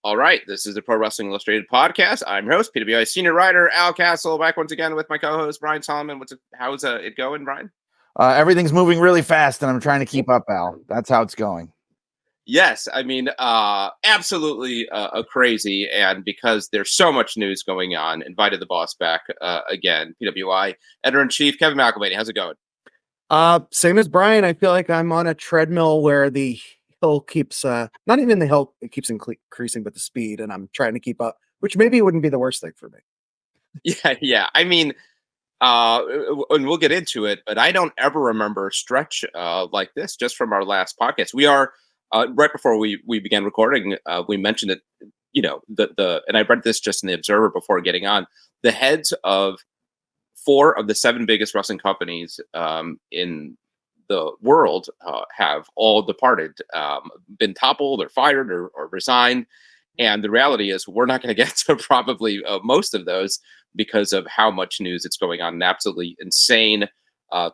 All right, this is the Pro Wrestling Illustrated podcast. I'm your host, PWI senior writer Al Castle, back once again with my co-host Brian Solomon. How's it going, Brian? Everything's moving really fast, and I'm trying to keep up, Al. That's how it's going. Yes, I mean, absolutely crazy, and because there's so much news going on, invited the boss back again. PWI Editor-in-Chief Kevin McElvaney, how's it going? Same as Brian. I feel like I'm on a treadmill where the hill keeps not even the hill, it keeps increasing, but the speed, and I'm trying to keep up, which maybe wouldn't be the worst thing for me. Yeah. I mean, and we'll get into it, but I don't ever remember a stretch like this just from our last podcast. We are right before we began recording, we mentioned it, and I read this just in the Observer before getting on. The heads of 4 of the 7 biggest wrestling companies in the world have all departed, been toppled or fired or resigned. And the reality is we're not going to get to probably most of those because of how much news it's going on. An absolutely insane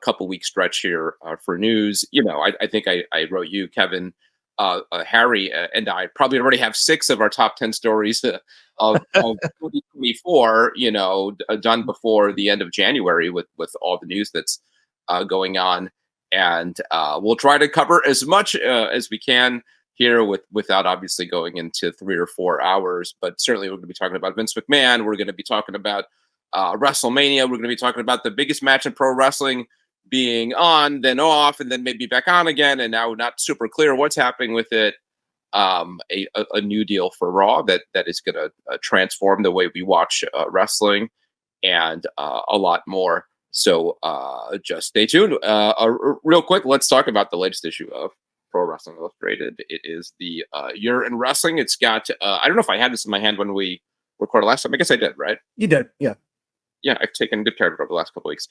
couple week stretch here for news. I think I wrote you, Kevin, Harry, and I probably already have 6 of our top 10 stories of 2024, done before the end of January with all the news that's going on. And we'll try to cover as much as we can here without obviously going into 3 or 4 hours. But certainly we're going to be talking about Vince McMahon. We're going to be talking about WrestleMania. We're going to be talking about the biggest match in pro wrestling being on, then off, and then maybe back on again. And now not super clear what's happening with it. A new deal for Raw that is going to transform the way we watch wrestling, and a lot more. So just stay tuned. Real quick, let's talk about the latest issue of Pro Wrestling Illustrated. It is the Year in Wrestling. It's got, I don't know if I had this in my hand when we recorded last time. I guess I did, right? You did, yeah. Yeah, I've taken good care of it over the last couple of weeks.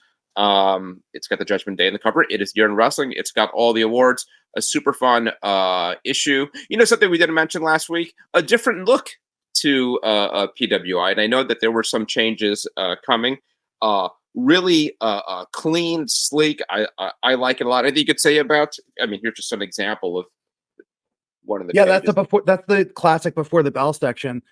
It's got the Judgment Day in the cover. It is Year in Wrestling. It's got all the awards. A super fun issue. Something we didn't mention last week, a different look to PWI. And I know that there were some changes coming. Really clean, sleek. I like it a lot. I think you could say about, here's just an example of one of the changes. That's the classic before the bell section.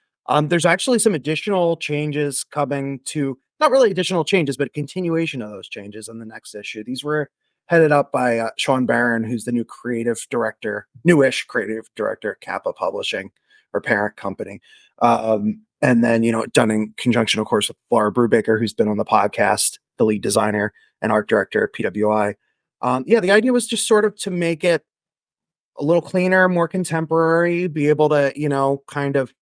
There's actually some additional changes coming to, not really additional changes, but a continuation of those changes in the next issue. These were headed up by Sean Barron, who's the newish creative director at Kappa Publishing, or parent company. And then, done in conjunction, of course, with Laura Brubaker, who's been on the podcast, the lead designer and art director at PWI. The idea was just sort of to make it a little cleaner, more contemporary, be able to, kind of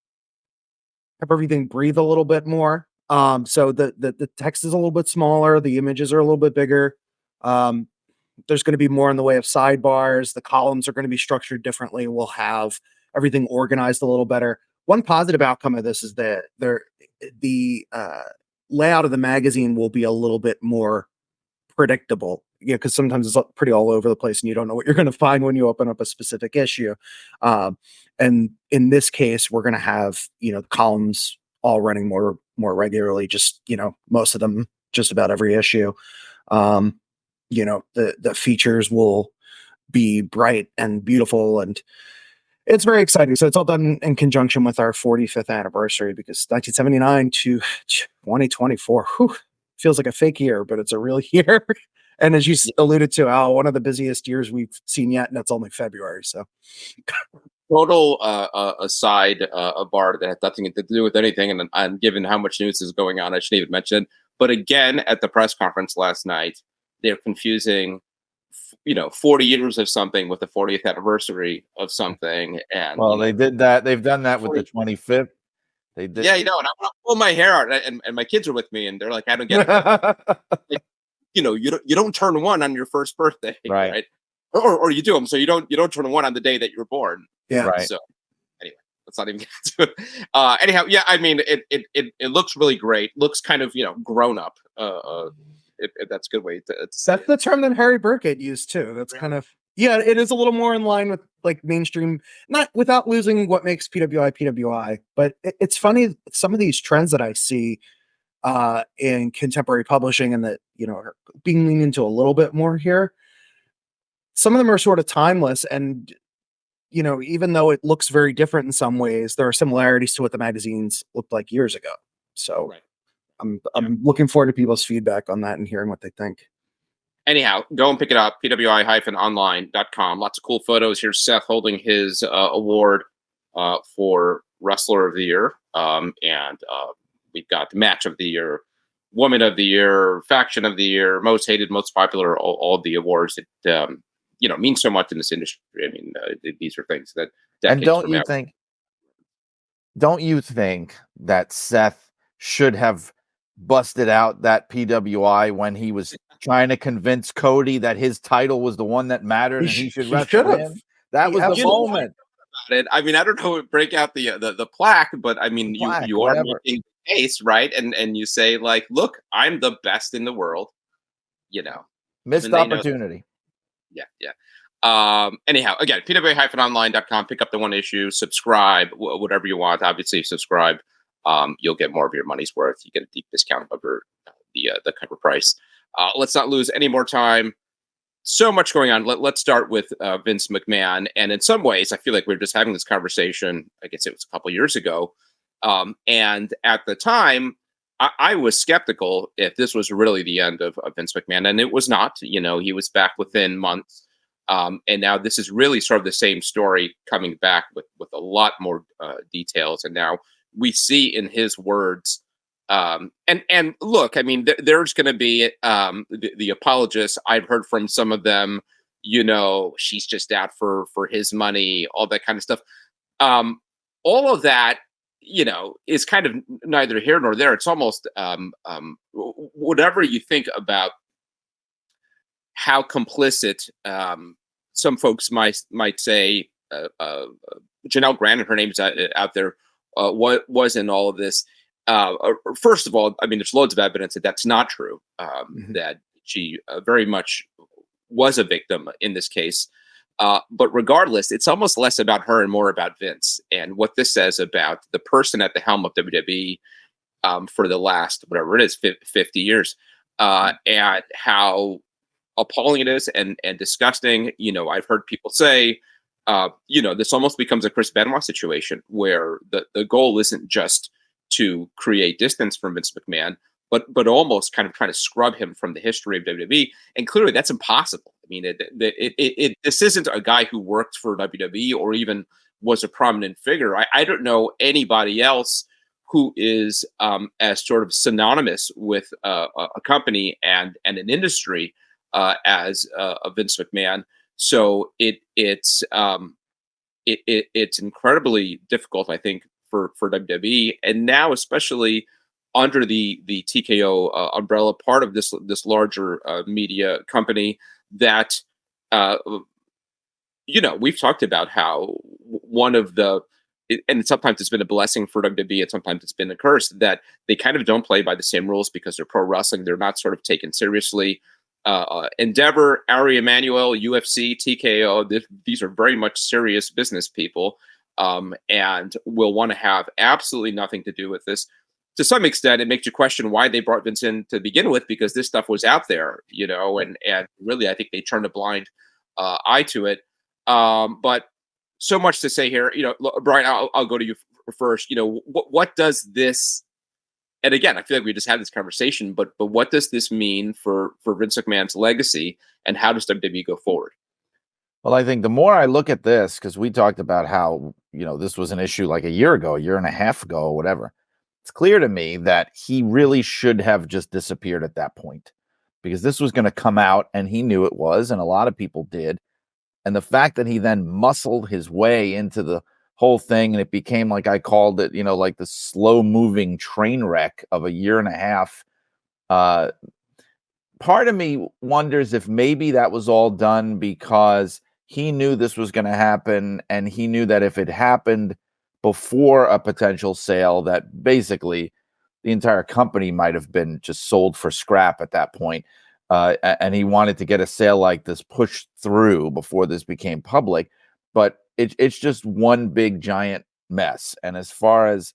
have everything breathe a little bit more. So the text is a little bit smaller. The images are a little bit bigger. There's going to be more in the way of sidebars. The columns are going to be structured differently. We'll have everything organized a little better. One positive outcome of this is that the layout of the magazine will be a little bit more predictable. Because sometimes it's pretty all over the place and you don't know what you're going to find when you open up a specific issue. And in this case, we're going to have, columns all running more regularly, just, most of them, just about every issue. The features will be bright and beautiful, and it's very exciting. So it's all done in conjunction with our 45th anniversary, because 1979 to 2024 feels like a fake year, but it's a real year. And as you alluded to, Al, one of the busiest years we've seen yet, and it's only February. So total aside, a bar that had nothing to do with anything. And given how much news is going on, I shouldn't even mention it. But again, at the press conference last night, they're confusing 40 years of something with the 40th anniversary of something. And they did that. They've done that with the 25th. They did. Yeah, and I'm gonna pull my hair out, and my kids are with me, and they're like, I don't get it. You don't turn 1 on your first birthday, right? Or you do them, so you don't turn 1 on the day that you're born. Yeah. Right. So anyway, let's not even get to it. Anyhow, yeah, it looks really great. Looks kind of grown up. If that's a good way to say that's the term that Harry Burkett used too. That's kind of, it is a little more in line with like mainstream, not without losing what makes PWI. But it's funny, some of these trends that I see in contemporary publishing, and that are being leaned into a little bit more here. Some of them are sort of timeless, and even though it looks very different in some ways, there are similarities to what the magazines looked like years ago. So Right. I'm looking forward to people's feedback on that and hearing what they think. Anyhow, go and pick it up. PWI-online.com. Lots of cool photos. Here's Seth holding his award for Wrestler of the Year. And we've got the Match of the Year, Woman of the Year, Faction of the Year, Most Hated, Most Popular, all the awards that mean so much in this industry. I mean, these are things that And decades from now. Don't you think that Seth should have busted out that PWI when he was trying to convince Cody that his title was the one that mattered and he should wrestle should've. him? That He was the absolutely moment. I mean, I don't know, break out the plaque, but I mean, Plaque, you are whatever. making the case, right? And you say, like, look, I'm the best in the world, Missed and they know. opportunity. Yeah. Anyhow, again, PWI-online.com, pick up the one issue, subscribe, whatever you want. Obviously, subscribe. You'll get more of your money's worth. You get a deep discount over the cover price. Let's not lose any more time. So much going on. Let's start with Vince McMahon. And in some ways, I feel like we were just having this conversation, I guess it was a couple years ago. And at the time, I was skeptical if this was really the end of Vince McMahon. And it was not. He was back within months. And now this is really sort of the same story coming back with a lot more details. And now we see in his words, and look, I mean, there's going to be the apologists. I've heard from some of them, she's just out for his money, all that kind of stuff. All of that, is kind of neither here nor there. It's almost whatever you think about how complicit some folks might say Janelle Grant, her name's out there, was in all of this. First of all, I mean, there's loads of evidence that that's not true, that she very much was a victim in this case. But regardless, it's almost less about her and more about Vince and what this says about the person at the helm of WWE for the last, whatever it is, 50 years, and how appalling it is and disgusting. I've heard people say, this almost becomes a Chris Benoit situation where the goal isn't just to create distance from Vince McMahon, but almost kind of trying to scrub him from the history of WWE. And clearly that's impossible. I mean, this isn't a guy who worked for WWE or even was a prominent figure. I don't know anybody else who is as sort of synonymous with a company and an industry as a Vince McMahon. So it's incredibly difficult, I think, for WWE, and now especially under the TKO umbrella, part of this larger media company that we've talked about how one of the and sometimes it's been a blessing for WWE and sometimes it's been a curse that they kind of don't play by the same rules because they're pro wrestling. They're not sort of taken seriously. Endeavor, Ari Emanuel, UFC, TKO, these are very much serious business people and will want to have absolutely nothing to do with this. To some extent, it makes you question why they brought Vince in to begin with, because this stuff was out there, and really, I think they turned a blind eye to it. But so much to say here, Brian, I'll go to you first. What does this? And again, I feel like we just had this conversation, but what does this mean for Vince McMahon's legacy, and how does WWE go forward? Well, I think the more I look at this, because we talked about how, this was an issue like a year and a half ago, or whatever. It's clear to me that he really should have just disappeared at that point, because this was going to come out and he knew it was, and a lot of people did. And the fact that he then muscled his way into the whole thing, and it became, like I called it, like the slow moving train wreck of a year and a half. Part of me wonders if maybe that was all done because he knew this was going to happen, and he knew that if it happened before a potential sale, that basically the entire company might have been just sold for scrap at that point. And he wanted to get a sale like this pushed through before this became public. But it's just one big giant mess. And as far as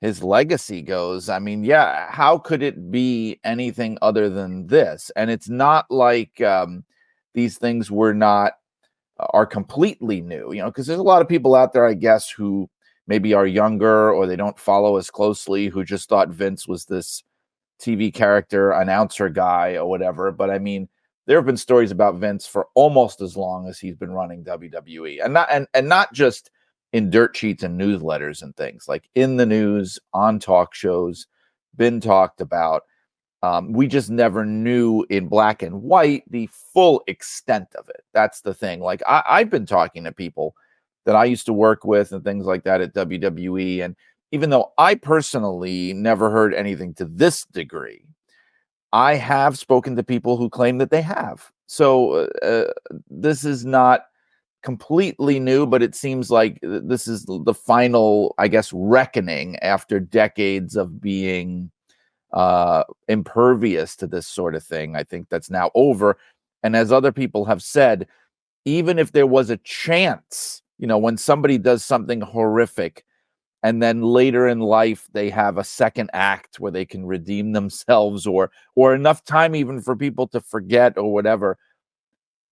his legacy goes, I mean, yeah, how could it be anything other than this? And it's not like these things were not are completely new, because there's a lot of people out there, I guess, who maybe are younger or they don't follow as closely, who just thought Vince was this TV character, announcer guy or whatever. But I mean, there have been stories about Vince for almost as long as he's been running WWE, and not just in dirt sheets and newsletters and things, like in the news, on talk shows, been talked about. We just never knew in black and white the full extent of it. That's the thing. Like I've been talking to people that I used to work with and things like that at WWE. And even though I personally never heard anything to this degree, I have spoken to people who claim that they have. So this is not completely new, but it seems like this is the final, I guess, reckoning after decades of being impervious to this sort of thing. I think that's now over. And as other people have said, even if there was a chance, when somebody does something horrific and then later in life they have a second act where they can redeem themselves, or enough time even for people to forget or whatever,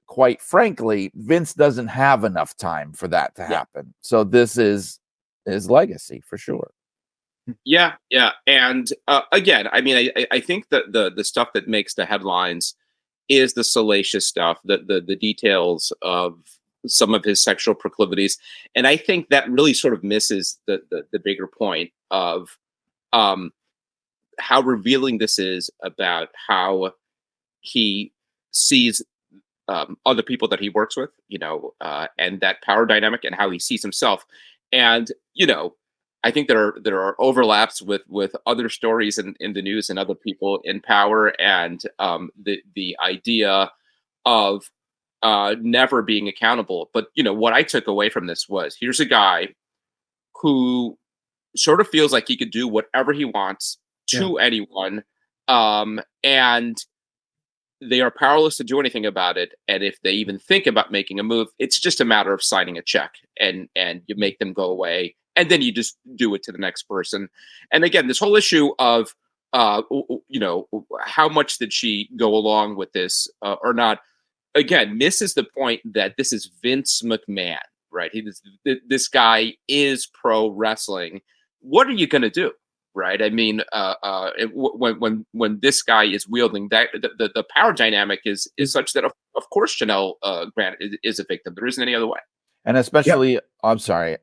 quite frankly, Vince doesn't have enough time for that to happen. So this is his legacy for sure. Yeah, and again, I mean, I think that the stuff that makes the headlines is the salacious stuff, the details of some of his sexual proclivities, and I think that really sort of misses the bigger point of how revealing this is about how he sees other people that he works with, and that power dynamic, and how he sees himself, and I think there are overlaps with other stories in the news and other people in power, and the idea of never being accountable. But what I took away from this was, here's a guy who sort of feels like he could do whatever he wants to anyone, and they are powerless to do anything about it. And if they even think about making a move, it's just a matter of signing a check, and you make them go away, and then you just do it to the next person. And again, this whole issue of how much did she go along with this or not, again, misses the point that this is Vince McMahon, right? This guy is pro wrestling. What are you going to do? Right. I mean, when this guy is wielding that, the power dynamic is such that, of course, Janelle Grant is a victim. There isn't any other way. And especially, I'm sorry,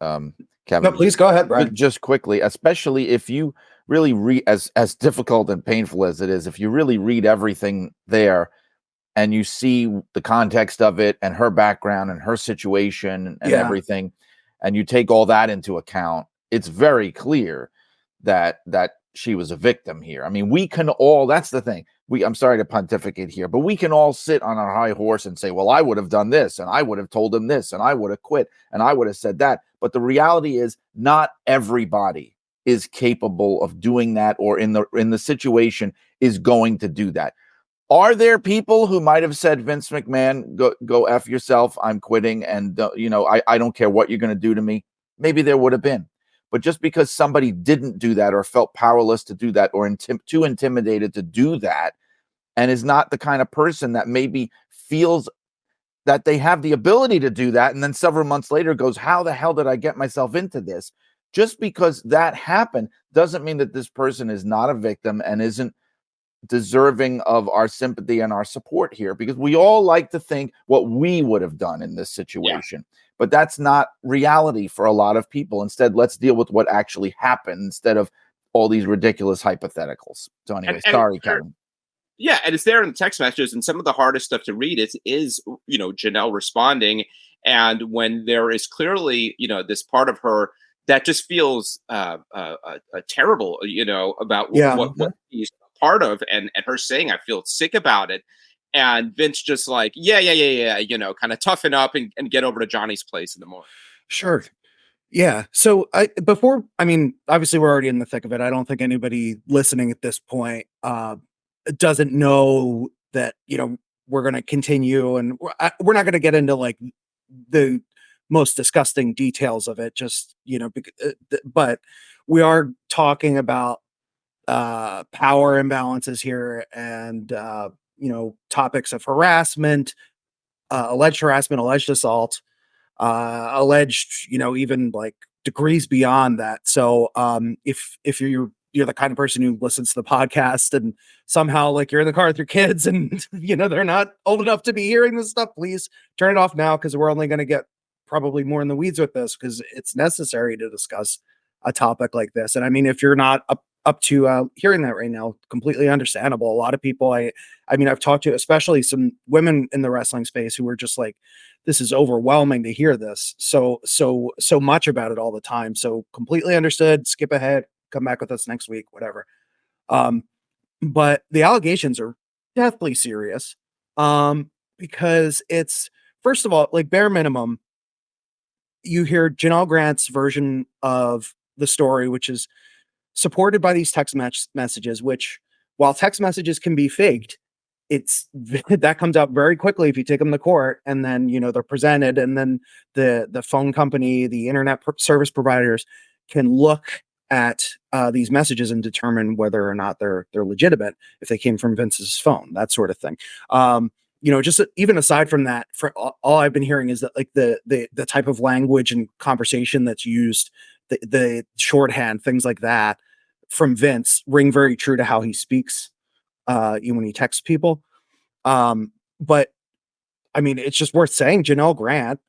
Kevin. No, please go ahead, Brian. Just quickly, especially if you really read, as difficult and painful as it is, if you really read everything there and you see the context of it and her background and her situation and everything, and you take all that into account, it's very clear that she was a victim here. I mean, we can all, that's the thing. I'm sorry to pontificate here, but we can all sit on our high horse and say, well, I would have done this, and I would have told him this, and I would have quit, and I would have said that. But the reality is, not everybody is capable of doing that, or in the situation is going to do that. Are there people who might have said, Vince McMahon, go F yourself, I'm quitting, and I don't care what you're going to do to me? Maybe there would have been. But just because somebody didn't do that, or felt powerless to do that, or too intimidated to do that, and is not the kind of person that maybe feels that they have the ability to do that, and then several months later goes, how the hell did I get myself into this? Just because that happened doesn't mean that this person is not a victim and isn't deserving of our sympathy and our support here, because we all like to think what we would have done in this situation. But that's not reality for a lot of people. Instead, let's deal with what actually happened instead of all these ridiculous hypotheticals. So anyway, sorry, Kevin. Yeah, and it's there in the text messages, and some of the hardest stuff to read is Janelle responding, and when there is clearly this part of her that just feels terrible, about what he's a part of, and her saying, I feel sick about it. And Vince just like, kind of toughen up and get over to Johnny's place in the morning. Sure. Yeah. So obviously we're already in the thick of it. I don't think anybody listening at this point doesn't know that, we're going to continue, and we're not going to get into like the most disgusting details of it, just, but we are talking about power imbalances here, and topics of harassment, alleged harassment, alleged assault, alleged, even like degrees beyond that. So if you're the kind of person who listens to the podcast and somehow like you're in the car with your kids and they're not old enough to be hearing this stuff, please turn it off now, because we're only going to get probably more in the weeds with this, because it's necessary to discuss a topic like this. And I mean, if you're not up to hearing that right now, completely understandable. A lot of people, I mean, I've talked to especially some women in the wrestling space who were just like, this is overwhelming to hear this so much about it all the time. So completely understood. Skip ahead, come back with us next week, whatever. But the allegations are deathly serious, because it's, first of all, like, bare minimum, you hear Janelle Grant's version of the story, which is supported by these text messages, which, while text messages can be faked, it's that comes out very quickly if you take them to court, and then they're presented, and then the phone company, the internet service providers can look at these messages and determine whether or not they're legitimate, if they came from Vince's phone, that sort of thing. Just even aside from that, for all I've been hearing is that, like, the type of language and conversation that's used, the shorthand, things like that from Vince ring very true to how he speaks when he texts people. But I mean, it's just worth saying, Janelle Grant,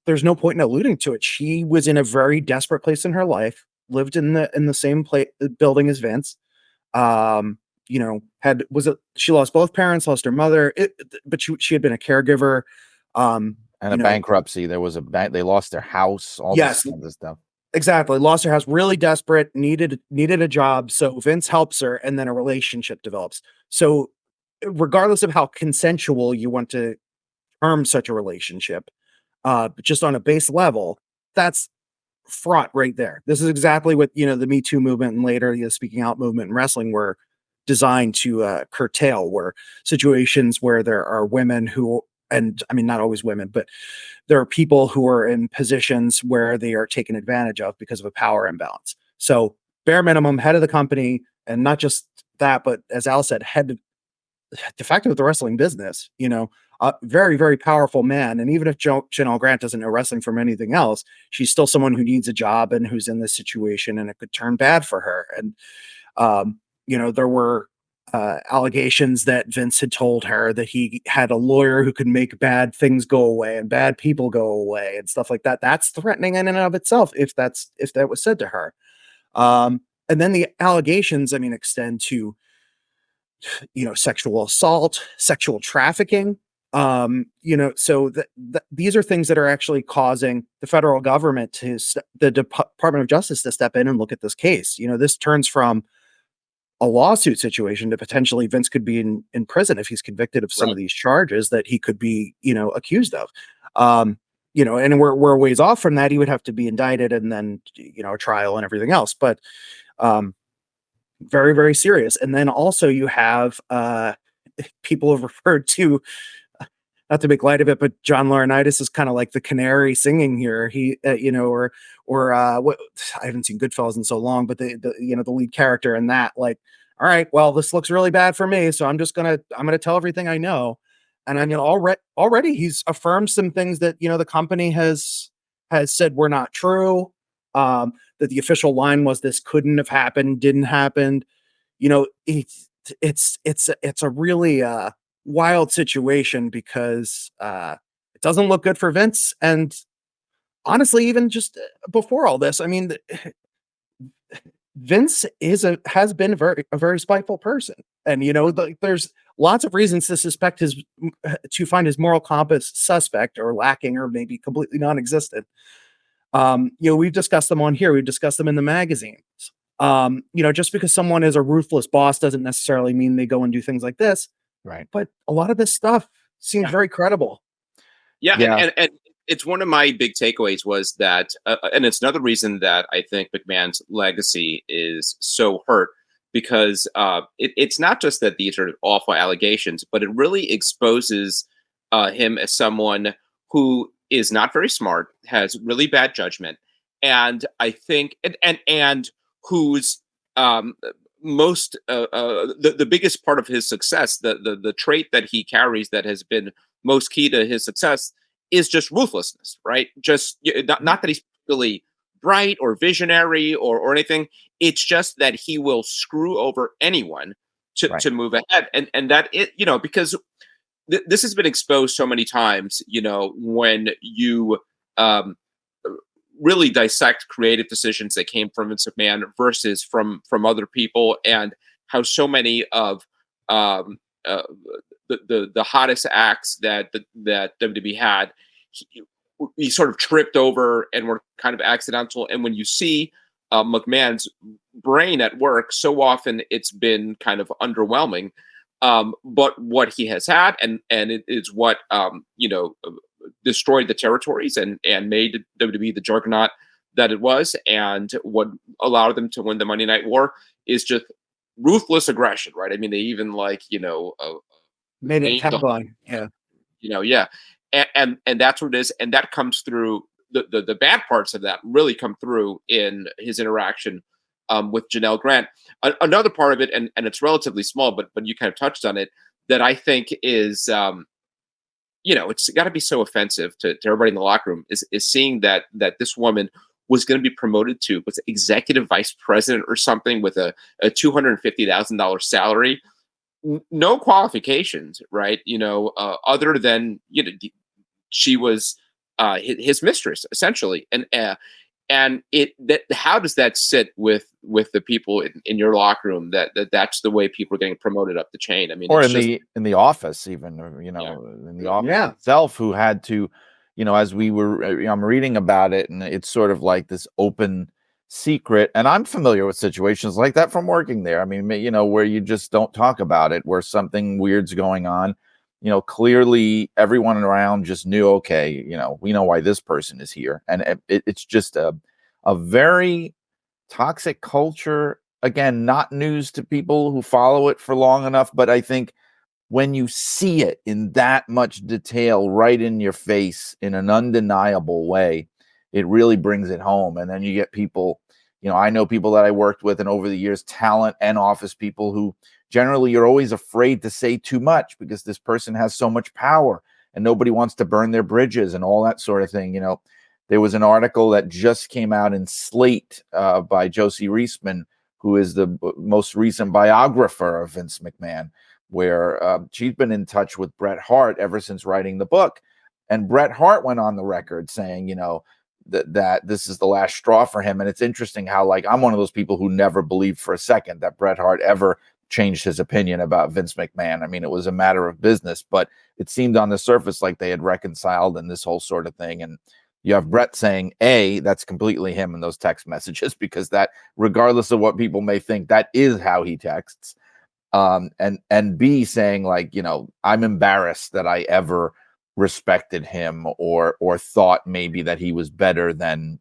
there's no point in alluding to it. She was in a very desperate place in her life, lived in the same building as Vince. She lost both parents, lost her mother, but she had been a caregiver. And a bankruptcy. There was they lost their house, all this kind of stuff. Exactly. Lost her house, really desperate, needed a job. So Vince helps her, and then a relationship develops. So regardless of how consensual you want to term such a relationship, just on a base level, that's fraught right there. This is exactly what, the Me Too movement and later the Speaking Out movement in wrestling were designed to curtail, where situations where there are women who, and I mean, not always women, but there are people who are in positions where they are taken advantage of because of a power imbalance. So bare minimum, head of the company, and not just that, but as Al said, head de facto of the wrestling business, a very, very powerful man. And even if Janelle Grant doesn't know wrestling from anything else, she's still someone who needs a job and who's in this situation, and it could turn bad for her. And, there were allegations that Vince had told her that he had a lawyer who could make bad things go away and bad people go away and stuff like that. That's threatening in and of itself, if that was said to her. And then the allegations, I mean, extend to, sexual assault, sexual trafficking. So these are things that are actually causing the federal government the Department of Justice to step in and look at this case. This turns from a lawsuit situation to potentially Vince could be in prison if he's convicted of some of these charges that he could be, accused of. And we're a ways off from that. He would have to be indicted and then, a trial and everything else. But very, very serious. And then also you have people have referred to, not to make light of it, but John Laurinaitis is kind of like the canary singing here. He, what, I haven't seen Goodfellas in so long, but the lead character in that, like, all right, well, this looks really bad for me, so I'm gonna tell everything I know. And I mean, already he's affirmed some things that the company has said were not true. That the official line was, this couldn't have happened, didn't happen. It's a really wild situation, because it doesn't look good for Vince. And honestly, even just before all this, I mean, Vince has been a very spiteful person, and there's lots of reasons to suspect to find his moral compass suspect or lacking, or maybe completely non-existent. We've discussed them on here. We've discussed them in the magazines. Just because someone is a ruthless boss doesn't necessarily mean they go and do things like this. Right. But a lot of this stuff seems very credible. Yeah. And it's one of my big takeaways was that, and it's another reason that I think McMahon's legacy is so hurt, because it's not just that these are awful allegations, but it really exposes him as someone who is not very smart, has really bad judgment, and I think, and who's most the biggest part of his success, the trait that he carries that has been most key to his success is just ruthlessness, right? Just not that he's really bright or visionary or anything. It's just that he will screw over anyone Right. to move ahead, and that it because this has been exposed so many times. When you um, really dissect creative decisions that came from Vince McMahon versus from other people, and how so many of um, uh, the hottest acts that WWE had, he sort of tripped over and were kind of accidental. And when you see McMahon's brain at work, so often it's been kind of underwhelming. But what he has had, and it is what destroyed the territories and made WWE the juggernaut that it was, and what allowed them to win the Monday Night War is just ruthless aggression, right? I mean, they even Made it named the tagline. Yeah. yeah, and that's what it is, and that comes through the bad parts of that really come through in his interaction with Janelle Grant. Another part of it, and it's relatively small, but you kind of touched on it, that I think is it's got to be so offensive to everybody in the locker room is seeing that this woman was going to be promoted to was executive vice president or something with a $250,000 salary, no qualifications, right? Other than she was his mistress essentially, and how does that sit with the people in your locker room that's the way people are getting promoted up the chain? I mean, Or it's in the office, even, in the office itself, who had to, as we were, I'm reading about it, and it's sort of like this open secret. And I'm familiar with situations like that from working there. I mean, where you just don't talk about it, where something weird's going on. Clearly everyone around just knew, okay, we know why this person is here. And it's just a very toxic culture. Again, not news to people who follow it for long enough, but I think when you see it in that much detail right in your face in an undeniable way, it really brings it home. And then you get people, I know people that I worked with, and over the years, talent and office people who generally you're always afraid to say too much because this person has so much power and nobody wants to burn their bridges and all that sort of thing. There was an article that just came out in Slate by Josie Reisman, who is the most recent biographer of Vince McMahon, where she's been in touch with Bret Hart ever since writing the book. And Bret Hart went on the record saying, that this is the last straw for him. And it's interesting how, I'm one of those people who never believed for a second that Bret Hart ever changed his opinion about Vince McMahon. I mean, it was a matter of business, but it seemed on the surface like they had reconciled and this whole sort of thing. And you have Bret saying, A, that's completely him in those text messages, because that, regardless of what people may think, that is how he texts. And B, saying I'm embarrassed that I ever respected him or thought maybe that he was better than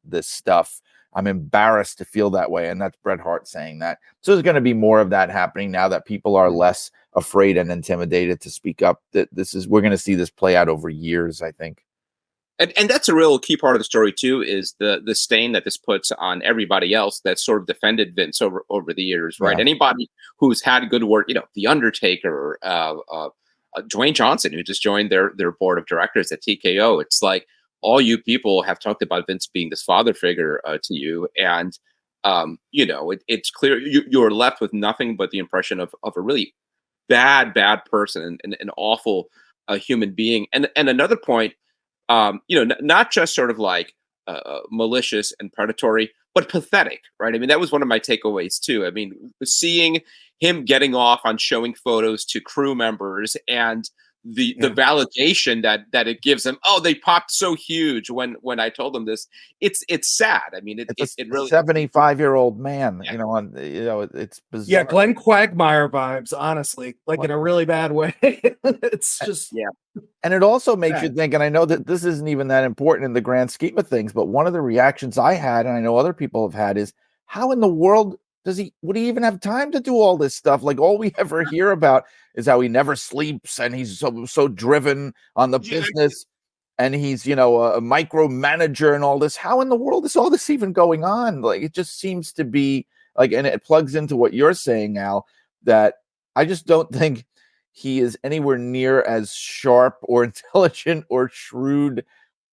this stuff. I'm embarrassed to feel that way. And that's Bret Hart saying that. So there's going to be more of that happening now that people are less afraid and intimidated to speak up. That we're going to see this play out over years, I think. And that's a real key part of the story too, is the stain that this puts on everybody else that sort of defended Vince over the years, right? Yeah. Anybody who's had good work, The Undertaker, Dwayne Johnson, who just joined their board of directors at TKO. It's like all you people have talked about Vince being this father figure to you, and it's clear you're left with nothing but the impression of a really bad person and an awful human being. And another point. Not just sort of malicious and predatory, but pathetic, right? I mean, that was one of my takeaways too. I mean, seeing him getting off on showing photos to crew members and the validation that it gives them. Oh, they popped so huge when I told them this. It's sad. I mean, it really 75-year-old man. It's bizarre. Yeah, Glenn Quagmire vibes, honestly, in a really bad way. It's just And it also makes you think, and I know that this isn't even that important in the grand scheme of things, but one of the reactions I had, and I know other people have had, is how in the world would he even have time to do all this stuff? All we ever hear about is how he never sleeps and he's so driven on the business, and he's, a micromanager and all this. How in the world is all this even going on? It just seems to be and it plugs into what you're saying, Al, that I just don't think he is anywhere near as sharp or intelligent or shrewd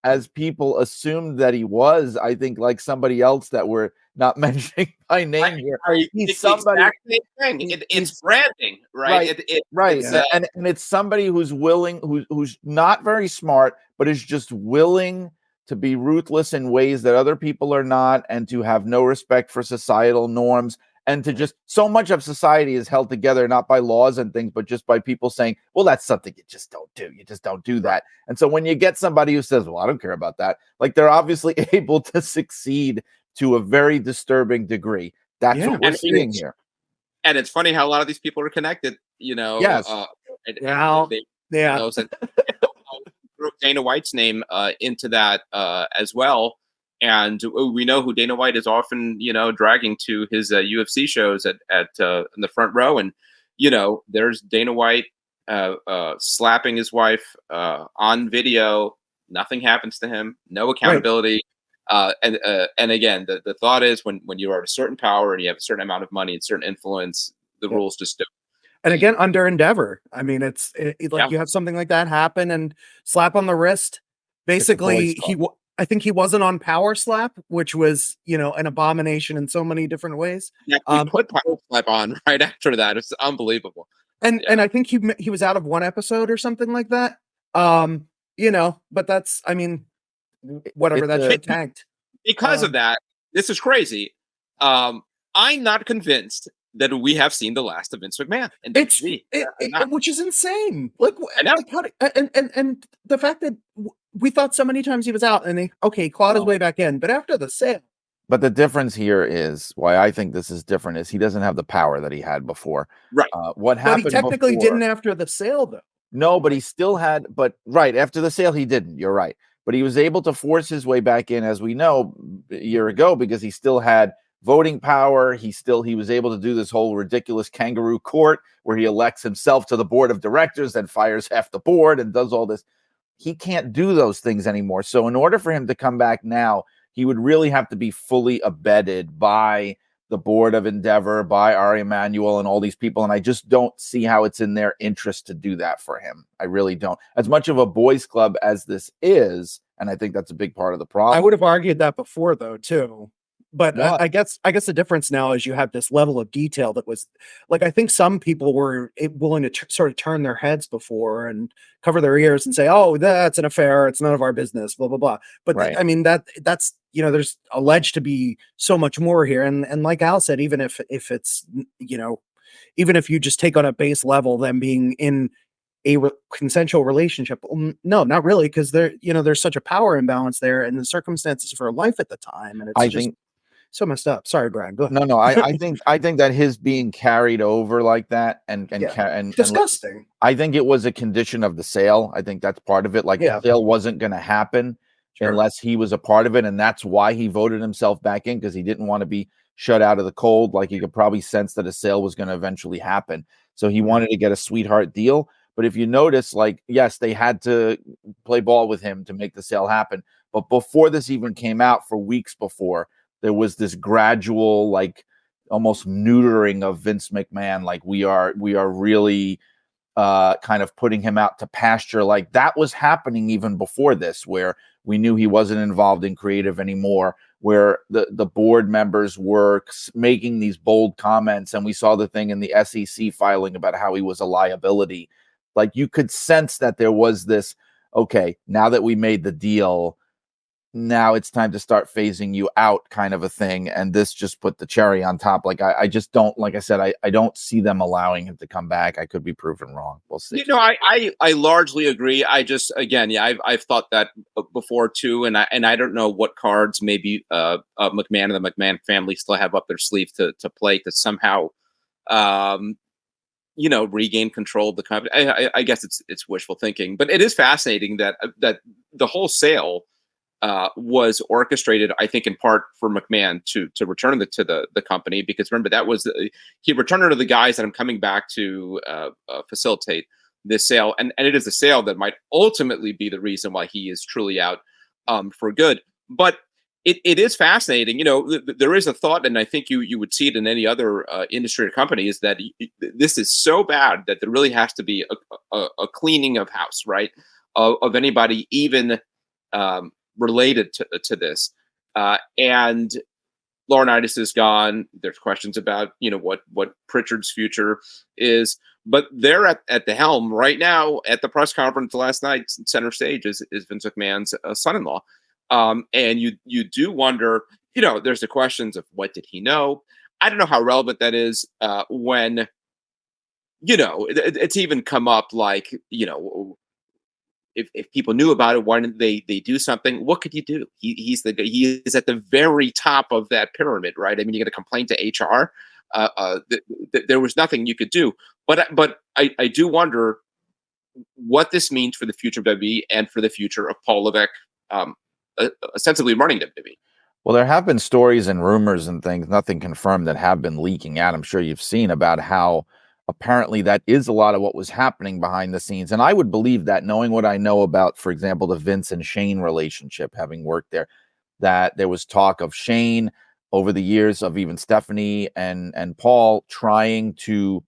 as people assumed that he was. I think, like somebody else that we're not mentioning by name here, he's It's the somebody. exact same thing. It's branding, right? Right, right, It's and it's somebody who's willing, who's not very smart, but is just willing to be ruthless in ways that other people are not, and to have no respect for societal norms, and to just so much of society is held together not by laws and things, but just by people saying, "Well, that's something you just don't do. You just don't do that." And so when you get somebody who says, "Well, I don't care about that," like they're obviously able to succeed to a very disturbing degree. That's Yeah. what we're and seeing here. and it's funny how a lot of these people are connected, Yes. and they Yeah. knows and threw Dana White's name into that as well. And we know who Dana White is often, dragging to his UFC shows at in the front row. And, there's Dana White slapping his wife on video. Nothing happens to him. No accountability. And again, the thought is when you are at a certain power and you have a certain amount of money and certain influence, the Yeah. rules just don't. And again, under Endeavor. I mean, like Yeah. you have something like that happen and slap on the wrist. Basically, I think he wasn't on Power Slap, which was, an abomination in so many different ways. Yeah, he put Power Slap on right after that. It's unbelievable. And I think he was out of one episode or something like that. But that's, I mean, whatever, that shit tanked. Because of that, this is crazy. I'm not convinced that we have seen the last of Vince McMahon. And which is insane. Like, I know. like how and the fact that we thought so many times he was out, and he clawed his way back in, but after the sale. But the difference here is why I think this is different is he doesn't have the power that he had before. Right. What happened? But he technically before, didn't after the sale, though. No, but he still had. But right after the sale, he didn't. You're right. But he was able to force his way back in, as we know, a year ago, because he still had voting power. He was able to do this whole ridiculous kangaroo court where he elects himself to the board of directors and fires half the board and does all this. He can't do those things anymore. So in order for him to come back now, he would really have to be fully abetted by the board of Endeavor, by Ari Emanuel and all these people. And I just don't see how it's in their interest to do that for him. I really don't. As much of a boys club as this is, and I think that's a big part of the problem. I would have argued that before, though, too. But I guess the difference now is you have this level of detail that was like, I think some people were willing to sort of turn their heads before and cover their ears and say, "Oh, that's an affair. It's none of our business." Blah blah blah. But Right. I mean that's there's alleged to be so much more here. And like Al said, even if it's even if you just take on a base level, them being in a consensual relationship, no, not really, because there's such a power imbalance there, and the circumstances for life at the time, and it's think so messed up. Sorry, Brian. Go ahead. No. I think that his being carried over like that and disgusting. I think it was a condition of the sale. I think that's part of it. Like the sale wasn't going to happen unless he was a part of it, and that's why he voted himself back in, because he didn't want to be shut out of the cold. Like you could probably sense that a sale was going to eventually happen, so he wanted to get a sweetheart deal. But if you notice, like, yes, they had to play ball with him to make the sale happen. But before this even came out, for weeks before, there was this gradual, like, almost neutering of Vince McMahon. Like we are really kind of putting him out to pasture. Like that was happening even before this, where we knew he wasn't involved in creative anymore, where the board members were making these bold comments. And we saw the thing in the SEC filing about how he was a liability. Like you could sense that there was this, okay, now that we made the deal, now it's time to start phasing you out kind of a thing. And this just put the cherry on top. Like I just don't, like I said, I don't see them allowing him to come back. I could be proven wrong. We'll see. I largely agree. I just, again, I've thought that before too. And I don't know what cards maybe McMahon and the McMahon family still have up their sleeve to play to somehow, regain control of the company. I guess it's wishful thinking, but it is fascinating that the whole sale was orchestrated, I think, in part for McMahon to return to the company, because remember that was he returned her to the guys that I'm coming back to facilitate this sale, and it is a sale that might ultimately be the reason why he is truly out for good. But it is fascinating. There is a thought, and I think you would see it in any other industry or company, is that this is so bad that there really has to be a cleaning of house, right? Of anybody even related to this. And Laurinaitis is gone. There's questions about what Pritchard's future is, but they're at the helm right now. At the press conference last night, center stage is Vince McMahon's son-in-law, and you do wonder. There's the questions of what did he know. I don't know how relevant that is when it's even come up like if people knew about it, why didn't they do something? What could you do? He is at the very top of that pyramid, right? I mean, you got to complain to HR. There was nothing you could do. But I do wonder what this means for the future of WWE and for the future of Paul Levesque, ostensibly running WWE. Well, there have been stories and rumors and things, nothing confirmed, that have been leaking out. I'm sure you've seen about how apparently that is a lot of what was happening behind the scenes. And I would believe that, knowing what I know about, for example, the Vince and Shane relationship, having worked there, that there was talk of Shane over the years, of even Stephanie and Paul trying to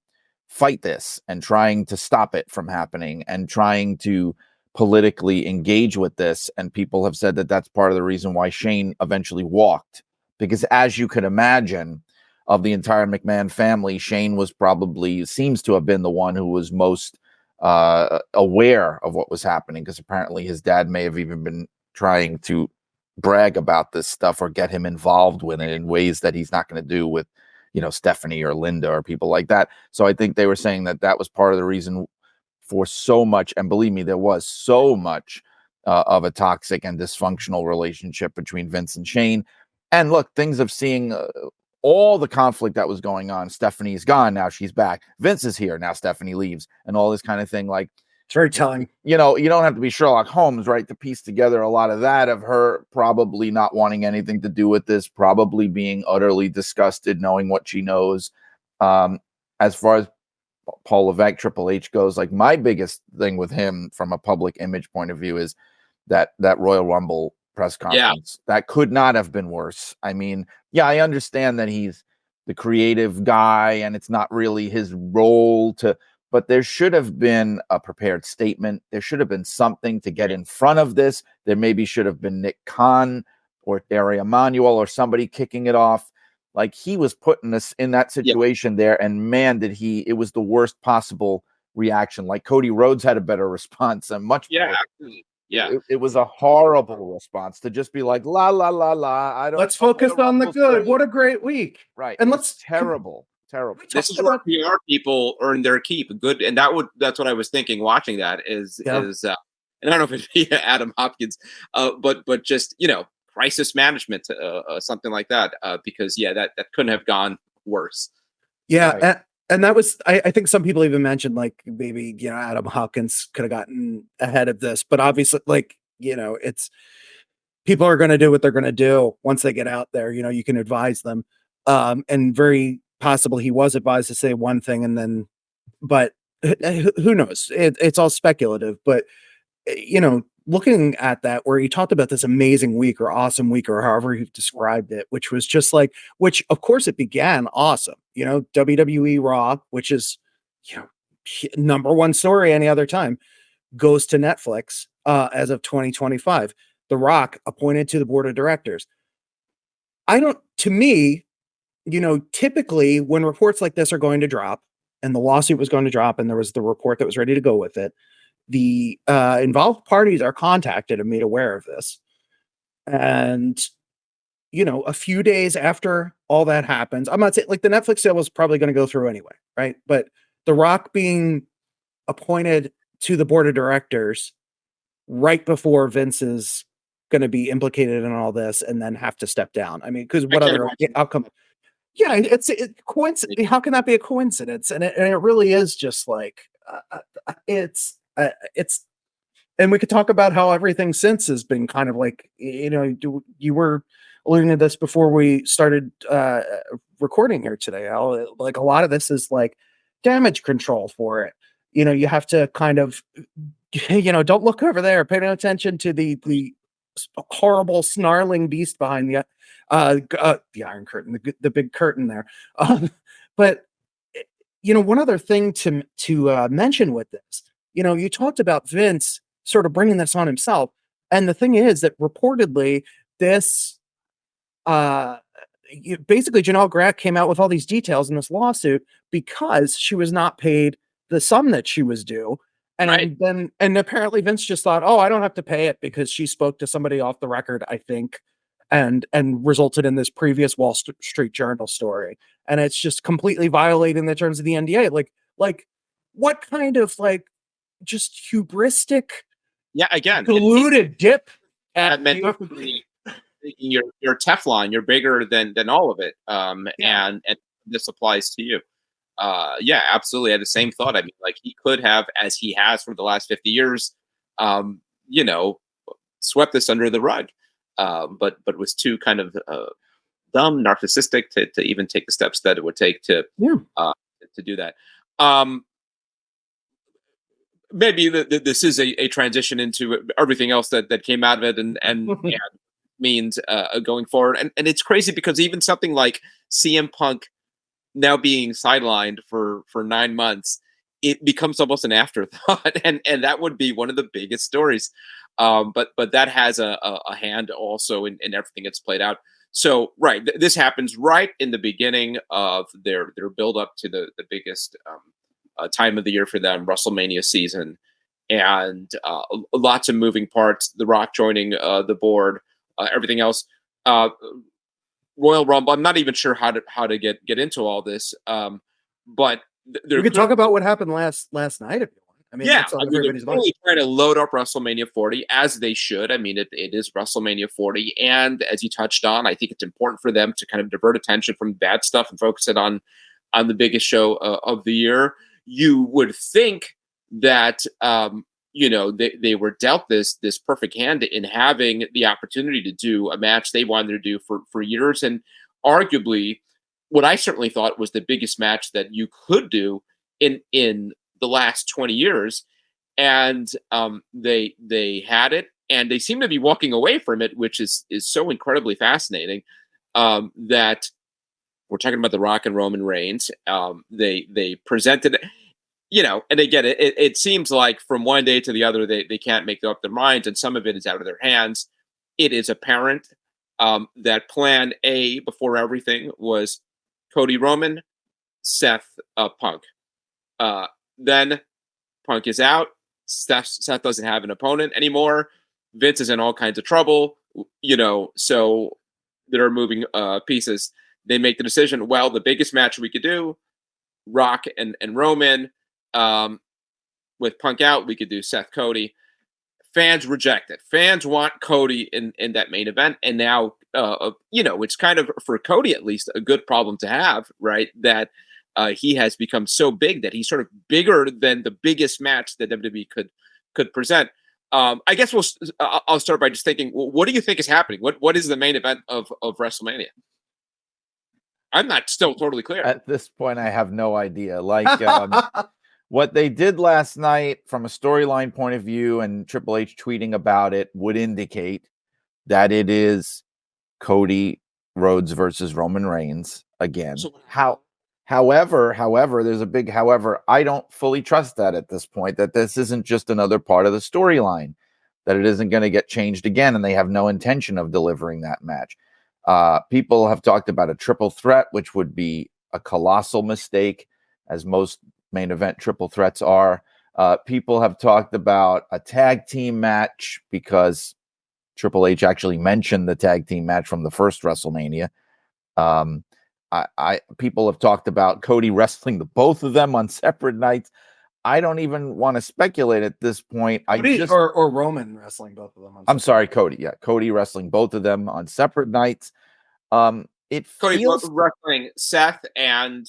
fight this and trying to stop it from happening and trying to politically engage with this. And people have said that that's part of the reason why Shane eventually walked, because as you could imagine, of the entire McMahon family, Shane seems to have been the one who was most aware of what was happening, because apparently his dad may have even been trying to brag about this stuff or get him involved with it in ways that he's not going to do with, Stephanie or Linda or people like that. So I think they were saying that that was part of the reason for so much, and believe me, there was so much of a toxic and dysfunctional relationship between Vince and Shane. And look, things of seeing all the conflict that was going on. Stephanie's gone, now she's back. Vince is here, now Stephanie leaves, and all this kind of thing. Like, It's very telling. you don't have to be Sherlock Holmes, right, to piece together a lot of that, of her probably not wanting anything to do with this, probably being utterly disgusted knowing what she knows. As far as Paul Levesque, Triple H goes, like, my biggest thing with him from a public image point of view is that Royal Rumble press conference. Yeah. That could not have been worse. I mean, yeah, I understand that he's the creative guy and it's not really his role but there should have been a prepared statement. There should have been something to get in front of this. There maybe should have been Nick Khan or Ari Emanuel or somebody kicking it off. Like, he was putting us in that situation there, and man, it was the worst possible reaction. Like, Cody Rhodes had a better response and much more. Yeah. It was a horrible response to just be like, la, la, la, la. Let's focus on the good. What a great week. Right. And terrible. This is where PR people earn their keep. Good. And that's what I was thinking watching that is, and I don't know if it'd be Adam Hopkins, but just, crisis management, something like that. Because that couldn't have gone worse. Yeah. Right. And that was, I think some people even mentioned, like, maybe, Adam Hopkins could have gotten ahead of this, but obviously, like, it's, people are going to do what they're going to do once they get out there. You can advise them. And very possible he was advised to say one thing and then, but who knows? It's all speculative, but, looking at that, where he talked about this amazing week or awesome week or however he described it, which was just like, which of course it began awesome, WWE Raw, which is, number one story any other time, goes to Netflix as of 2025. The Rock appointed to the board of directors. To me, typically when reports like this are going to drop, and the lawsuit was going to drop, and there was the report that was ready to go with it, the involved parties are contacted and made aware of this. And, a few days after all that happens, I'm not saying, like, the Netflix sale was probably going to go through anyway, right? But The Rock being appointed to the board of directors right before Vince is going to be implicated in all this and then have to step down. I mean, because what other outcome? Yeah, it's coincidence. How can that be a coincidence? And it really is just like, it's, and we could talk about how everything since has been kind of like, you were alluding to this before we started recording here today, Al. Like, a lot of this is like damage control for it. You have to kind of, don't look over there, pay no attention to the horrible snarling beast behind the Iron Curtain, the big curtain there. But one other thing to mention with this, you talked about Vince sort of bringing this on himself, and the thing is that reportedly this basically Janelle Grack came out with all these details in this lawsuit because she was not paid the sum that she was due. And then apparently Vince just thought, oh, I don't have to pay it because she spoke to somebody off the record, I think, and resulted in this previous Wall Street Journal story. And it's just completely violating the terms of the NDA. Like what kind of just hubristic, again, deluded dip at you're Teflon, you're bigger than all of it. And this applies to you. Absolutely. I had the same thought. I mean, he could have, as he has for the last 50 years, swept this under the rug. But was too kind of dumb, narcissistic to even take the steps that it would take to do that. Maybe this is a transition into everything else that came out of it and means going forward. And it's crazy because even something like CM Punk now being sidelined for 9 months, it becomes almost an afterthought, and that would be one of the biggest stories. But that has a hand also in everything that's played out. So this happens right in the beginning of their build up to the biggest time of the year for them, WrestleMania season, and lots of moving parts. The Rock joining the board, everything else. Royal Rumble. I'm not even sure how to get into all this, but we could talk about what happened last night if you want. I mean, they're really trying to load up WrestleMania 40 as they should. I mean, it is WrestleMania 40, and as you touched on, I think it's important for them to kind of divert attention from bad stuff and focus it on the biggest show of the year. You would think that they were dealt this perfect hand in having the opportunity to do a match they wanted to do for years, and arguably what I certainly thought was the biggest match that you could do in the last 20 years. And they had it, and they seem to be walking away from it, which is so incredibly fascinating. That we're talking about The Rock and Roman Reigns. They presented it. And again, it seems like from one day to the other, they can't make up their minds, and some of it is out of their hands. It is apparent that plan A before everything was Cody Roman, Seth Punk. Then Punk is out. Seth doesn't have an opponent anymore. Vince is in all kinds of trouble, so they're moving pieces. They make the decision, well, the biggest match we could do, Rock and Roman. With Punk out, we could do Seth Cody. Fans reject it. Fans want Cody in that main event, and now it's kind of, for Cody at least, a good problem to have, right? That he has become so big that he's sort of bigger than the biggest match that WWE could present. I guess I'll start by just thinking, well, what do you think is happening? What is the main event of WrestleMania? I'm not still totally clear. At this point, I have no idea. What they did last night from a storyline point of view, and Triple H tweeting about it, would indicate that it is Cody Rhodes versus Roman Reigns again. However, there's a big however. I don't fully trust that at this point, that this isn't just another part of the storyline, that it isn't going to get changed again, and they have no intention of delivering that match. People have talked about a triple threat, which would be a colossal mistake, as most main event triple threats are. People have talked about a tag team match because Triple H actually mentioned the tag team match from the first WrestleMania. People have talked about Cody wrestling the both of them on separate nights. I don't even want to speculate at this point. Or Roman wrestling both of them. I'm sorry, Cody. Yeah, Cody wrestling both of them on separate nights. It Cody feels wrestling Seth and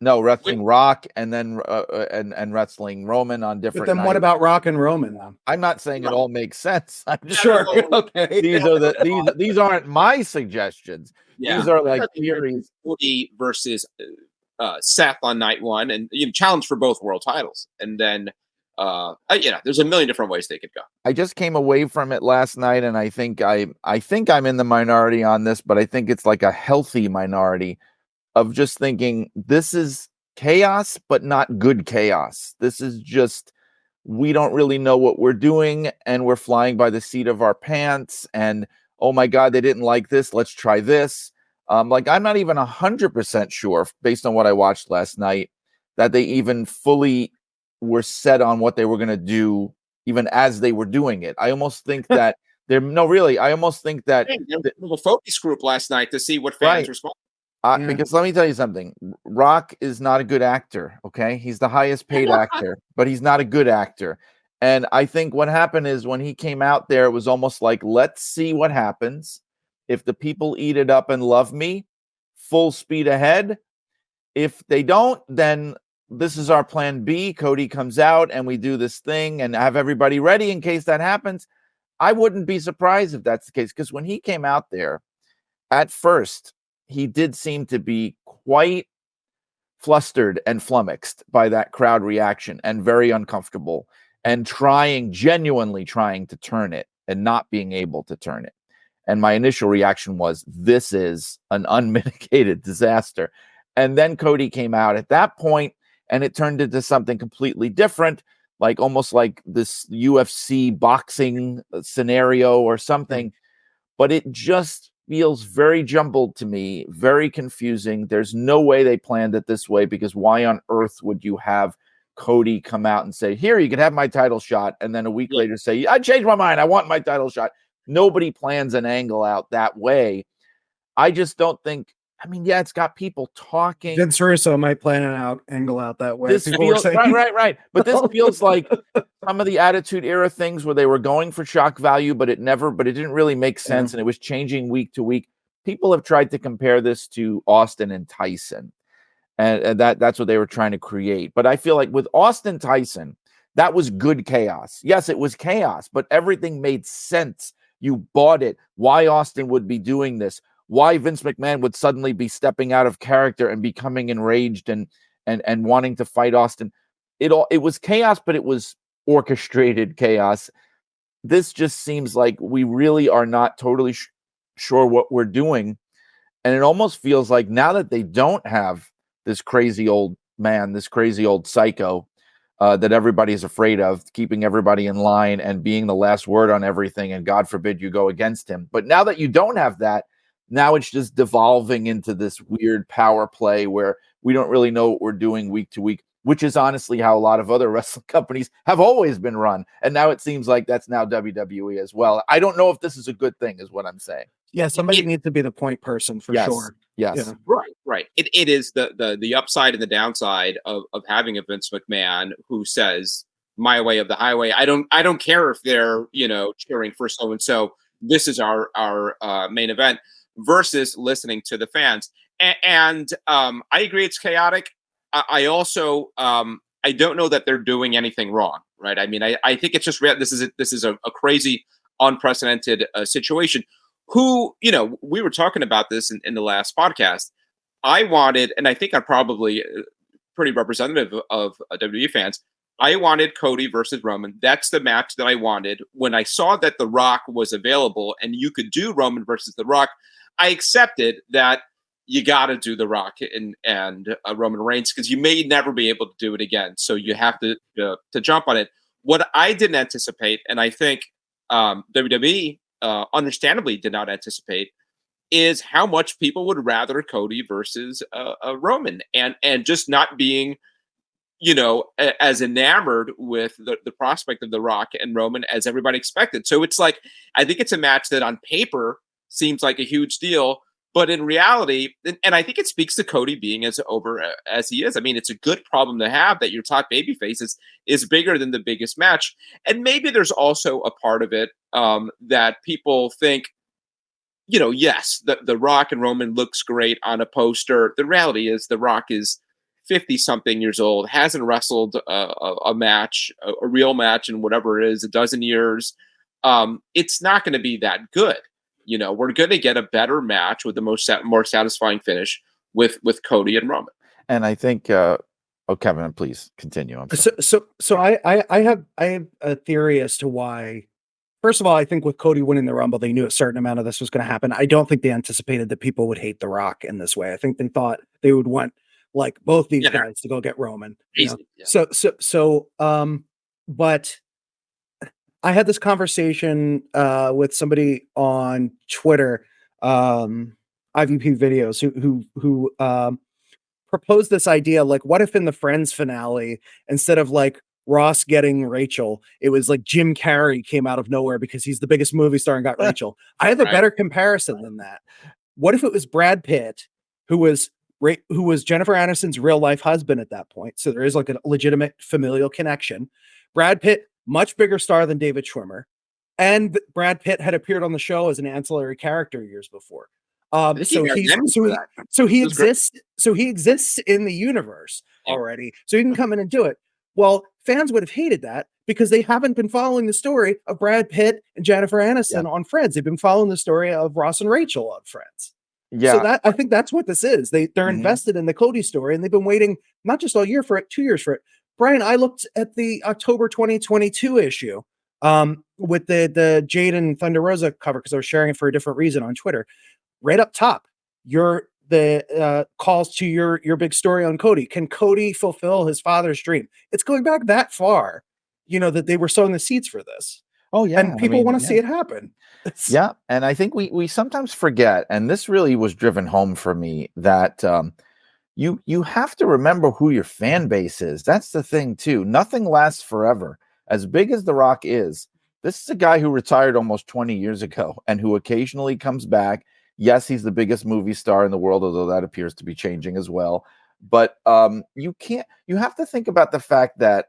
wrestling Rock, and then and wrestling Roman on different. But then what about Rock and Roman? Then I'm not saying it all makes sense. I'm just sure. Okay. These aren't my suggestions. Yeah. These are like theories. Cody versus Seth on night one, and challenge for both world titles, and then There's a million different ways they could go. I just came away from it last night, and I think I'm in the minority on this, but I think it's like a healthy minority of just thinking this is chaos, but not good chaos. This is just, we don't really know what we're doing, and we're flying by the seat of our pants. And oh my God, they didn't like this. Let's try this. Like, I'm not even 100% sure, based on what I watched last night, that they even fully were set on what they were going to do, even as they were doing it. I almost think that really. I almost think that There was a focus group last night to see what fans right. respond. Because let me tell you something, Rock is not a good actor. Okay, he's the highest paid actor, but he's not a good actor. And I think what happened is when he came out there, it was almost like, let's see what happens. If the people eat it up and love me, full speed ahead. If they don't, then this is our plan B. Cody comes out and we do this thing and have everybody ready in case that happens. I wouldn't be surprised if that's the case, because when he came out there, at first, he did seem to be quite flustered and flummoxed by that crowd reaction and very uncomfortable and genuinely trying to turn it and not being able to turn it. And my initial reaction was, this is an unmitigated disaster. And then Cody came out at that point, and it turned into something completely different, like almost like this UFC boxing scenario or something. But it just feels very jumbled to me, very confusing. There's no way they planned it this way, because why on earth would you have Cody come out and say, here, you can have my title shot, and then a week later say, I changed my mind, I want my title shot? Nobody plans an angle out that way. I just don't think, I mean, yeah, it's got people talking. Vince Russo might plan an angle out that way. This feels right. But this feels like some of the Attitude Era things where they were going for shock value, but it didn't really make sense, and it was changing week to week. People have tried to compare this to Austin and Tyson, and that's what they were trying to create. But I feel like with Austin Tyson, that was good chaos. Yes, it was chaos, but everything made sense. You bought it. Why Austin would be doing this? Why Vince McMahon would suddenly be stepping out of character and becoming enraged and wanting to fight Austin. It was chaos, but it was orchestrated chaos. This just seems like we really are not totally sure what we're doing. And it almost feels like now that they don't have this crazy old man, this crazy old psycho that everybody's afraid of, keeping everybody in line and being the last word on everything, and God forbid you go against him. But now that you don't have that, now it's just devolving into this weird power play where we don't really know what we're doing week to week, which is honestly how a lot of other wrestling companies have always been run. And now it seems like that's now WWE as well. I don't know if this is a good thing, is what I'm saying. Yeah, somebody needs to be the point person for sure. Yes. Yeah. Right. It is the upside and the downside of having a Vince McMahon who says, my way of the highway. I don't care if they're, cheering for so and so. This is our main event, versus listening to the fans. And I agree it's chaotic. I also I don't know that they're doing anything wrong, right? I mean, I think it's just this is a crazy, unprecedented situation. Who, we were talking about this in the last podcast. I wanted, and I think I'm probably pretty representative of WWE fans, I wanted Cody versus Roman. That's the match that I wanted. When I saw that The Rock was available and you could do Roman versus The Rock, I accepted that you got to do The Rock and Roman Reigns, because you may never be able to do it again. So you have to jump on it. What I didn't anticipate, and I think WWE understandably did not anticipate, is how much people would rather Cody versus Roman, and just not being, as enamored with the prospect of The Rock and Roman as everybody expected. So it's like, I think it's a match that on paper seems like a huge deal, but in reality, and I think it speaks to Cody being as over as he is. I mean, it's a good problem to have that your top babyface is bigger than the biggest match. And maybe there's also a part of it that people think, yes, the Rock and Roman looks great on a poster. The reality is The Rock is 50-something years old, hasn't wrestled a match, a real match in whatever it is, a dozen years. It's not going to be that good. We're going to get a better match with the more satisfying finish with Cody and Roman. And I think Oh, Kevin, please continue. I'm sorry. So I have a theory as to why. First of all, I think with Cody winning the Rumble, they knew a certain amount of this was going to happen. I don't think they anticipated that people would hate The Rock in this way. I think they thought they would want like both these guys to go get Roman. You know? Easy, yeah. But I had this conversation with somebody on Twitter, IVP videos, who proposed this idea, like, what if in the Friends finale, instead of like Ross getting Rachel, it was like Jim Carrey came out of nowhere because he's the biggest movie star and got Rachel. I have a better comparison than that. What if it was Brad Pitt, who was Jennifer Aniston's real life husband at that point? So there is like a legitimate familial connection. Brad Pitt, much bigger star than David Schwimmer, and Brad Pitt had appeared on the show as an ancillary character years before. So he exists in the universe already. So he can come in and do it. Well, fans would have hated that because they haven't been following the story of Brad Pitt and Jennifer Aniston on Friends. They've been following the story of Ross and Rachel on Friends. Yeah. So I think that's what this is. They're invested in the Cody story, and they've been waiting not just all year for it, 2 years for it. Brian, I looked at the October 2022 issue with the Jade and Thunder Rosa cover because I was sharing it for a different reason on Twitter. Right up top, the calls to your big story on Cody. Can Cody fulfill his father's dream? It's going back that far, that they were sowing the seeds for this. Oh yeah, and people want to see it happen. Yeah, and I think we sometimes forget, and this really was driven home for me, that you have to remember who your fan base is. That's the thing too. Nothing lasts forever. As big as The Rock is, this is a guy who retired almost 20 years ago and who occasionally comes back. Yes, he's the biggest movie star in the world, although that appears to be changing as well. But you have to think about the fact that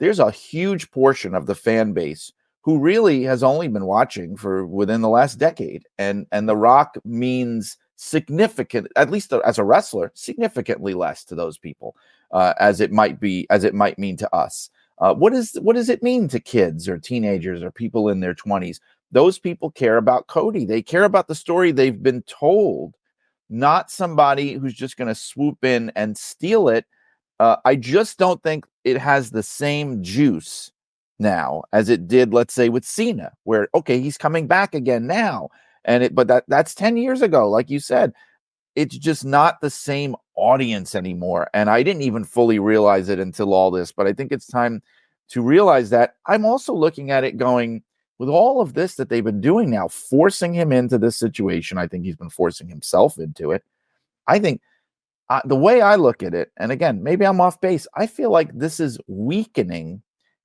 there's a huge portion of the fan base who really has only been watching for within the last decade. And The Rock means significant, at least as a wrestler, significantly less to those people as it might mean to us. What does it mean to kids or teenagers or people in their 20s? Those people care about Cody. They care about the story they've been told, not somebody who's just going to swoop in and steal it. I just don't think it has the same juice now as it did, let's say, with Cena, where, okay, he's coming back again now. But that's 10 years ago, like you said. It's just not the same audience anymore. And I didn't even fully realize it until all this, but I think it's time to realize that. I'm also looking at it going, with all of this that they've been doing now, forcing him into this situation, I think he's been forcing himself into it. I think the way I look at it, and again, maybe I'm off base, I feel like this is weakening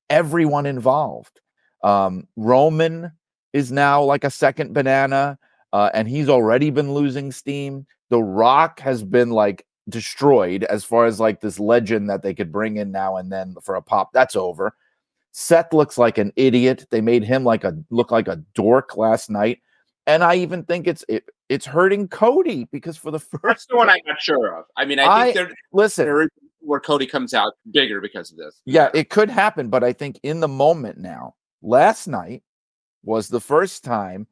everyone involved. Roman is now like a second banana, and he's already been losing steam. The Rock has been like destroyed as far as like this legend that they could bring in now and then for a pop. That's over. Seth looks like an idiot. They made him look like a dork last night. And I even think it's hurting Cody because for the first That's the one I'm not sure of. I mean, I think there where Cody comes out bigger because of this. Yeah, it could happen, but I think in the moment now, last night was the first time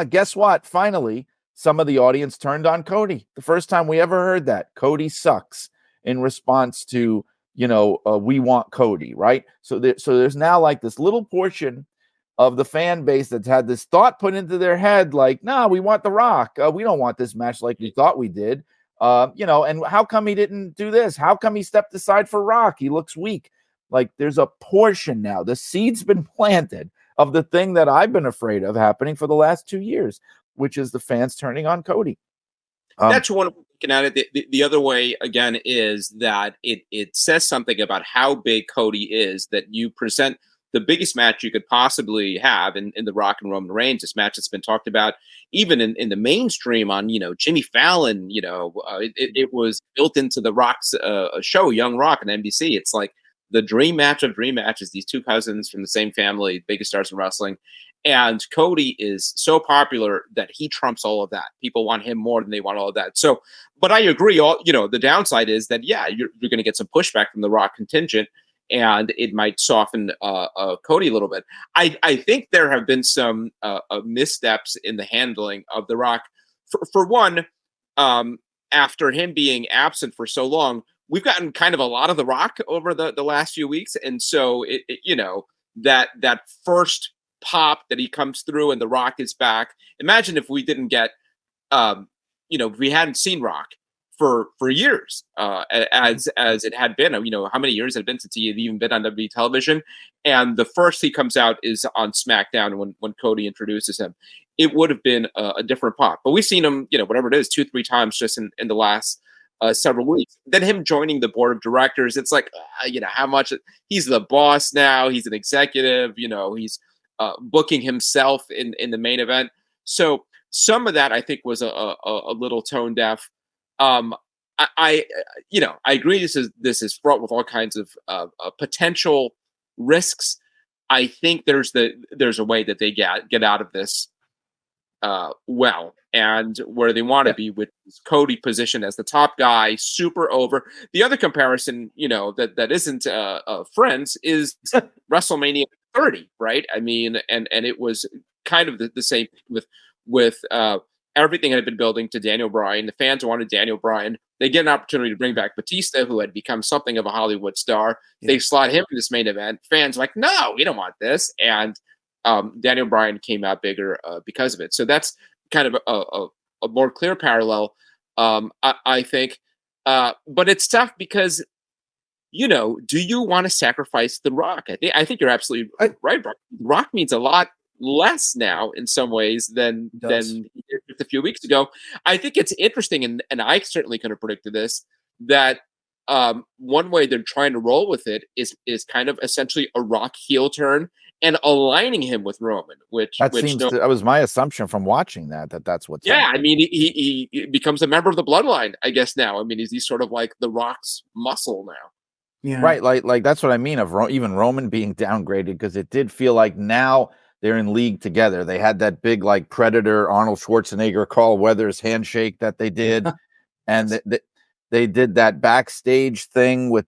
guess what? Finally, some of the audience turned on Cody. The first time we ever heard that. Cody sucks in response to, we want Cody, right? So there's now like this little portion of the fan base that's had this thought put into their head, like, nah, we want The Rock. We don't want this match like we thought we did. And how come he didn't do this? How come he stepped aside for Rock? He looks weak. Like, there's a portion now. The seed's been planted of the thing that I've been afraid of happening for the last 2 years, which is the fans turning on Cody. That's one way of looking at it. The other way, again, is that it says something about how big Cody is, that you present the biggest match you could possibly have in the Rock and Roman Reigns, this match that's been talked about even in the mainstream on, Jimmy Fallon, it was built into the Rock's show, Young Rock on NBC. It's like the dream match of dream matches, these two cousins from the same family, biggest stars in wrestling. And Cody is so popular that he trumps all of that. People want him more than they want all of that. So, but I agree. The downside is that, yeah, you're going to get some pushback from the Rock contingent, and it might soften Cody a little bit. I think there have been some missteps in the handling of the Rock. For one, after him being absent for so long, we've gotten kind of a lot of The Rock over the last few weeks, and so that first pop that he comes through and The Rock is back. Imagine if we didn't get if we hadn't seen Rock for years, as it had been. How many years it had been since he had even been on WWE television, and the first he comes out is on SmackDown when Cody introduces him. It would have been a different pop, but we've seen him, whatever it is, 2-3 times just in the last several weeks. Then him joining the board of directors, it's like, how much he's the boss now. He's an executive. He's booking himself in the main event. So some of that I think was a little tone deaf. I agree. This is fraught with all kinds of potential risks. I think there's a way that they get out of this and where they want to be, with Cody positioned as the top guy, super over. The other comparison, that isn't Friends is WrestleMania 30, right? I mean, and it was kind of the same with everything had been building to Daniel Bryan. The fans wanted Daniel Bryan. They get an opportunity to bring back Batista, who had become something of a Hollywood star. Yeah. They slot him in this main event. Fans are like, no, we don't want this. And Daniel Bryan came out bigger because of it. So that's kind of a more clear parallel, I think. But it's tough because, do you want to sacrifice The Rock? I think you're absolutely right, Brock. The Rock means a lot less now in some ways than just a few weeks ago. I think it's interesting, and I certainly could have predicted this, that one way they're trying to roll with it is kind of essentially a Rock heel turn and aligning him with Roman, that was my assumption from watching that's what's happening. I mean, he becomes a member of the bloodline, I guess now. I mean, he's sort of like The Rock's muscle now. Yeah, right. Like that's what I mean of even Roman being downgraded, because it did feel like now they're in league together. They had that big like Predator, Arnold Schwarzenegger, Carl Weathers handshake that they did, and they did that backstage thing with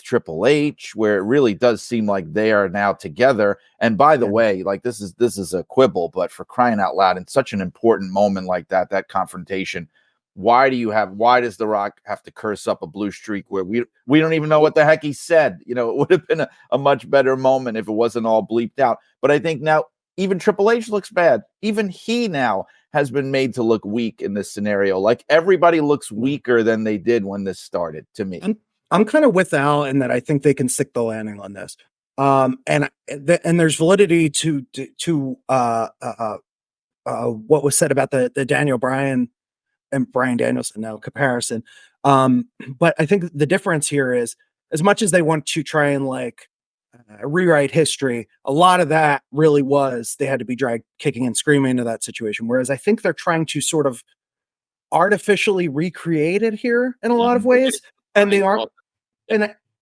Triple H, where it really does seem like they are now together. And by the way, like this is a quibble, but for crying out loud, in such an important moment like that confrontation, why does The Rock have to curse up a blue streak where we don't even know what the heck he said? It would have been a much better moment if it wasn't all bleeped out. But I think now even Triple H looks bad. Even he now has been made to look weak in this scenario. Like everybody looks weaker than they did when this started, to me. I'm kind of with Al in that I think they can stick the landing on this. And there's validity to what was said about the Daniel Bryan and Bryan Danielson now comparison. But I think the difference here is, as much as they want to try and rewrite history, a lot of that really was they had to be dragged kicking and screaming into that situation. Whereas I think they're trying to sort of artificially recreate it here in a lot of ways. And they are,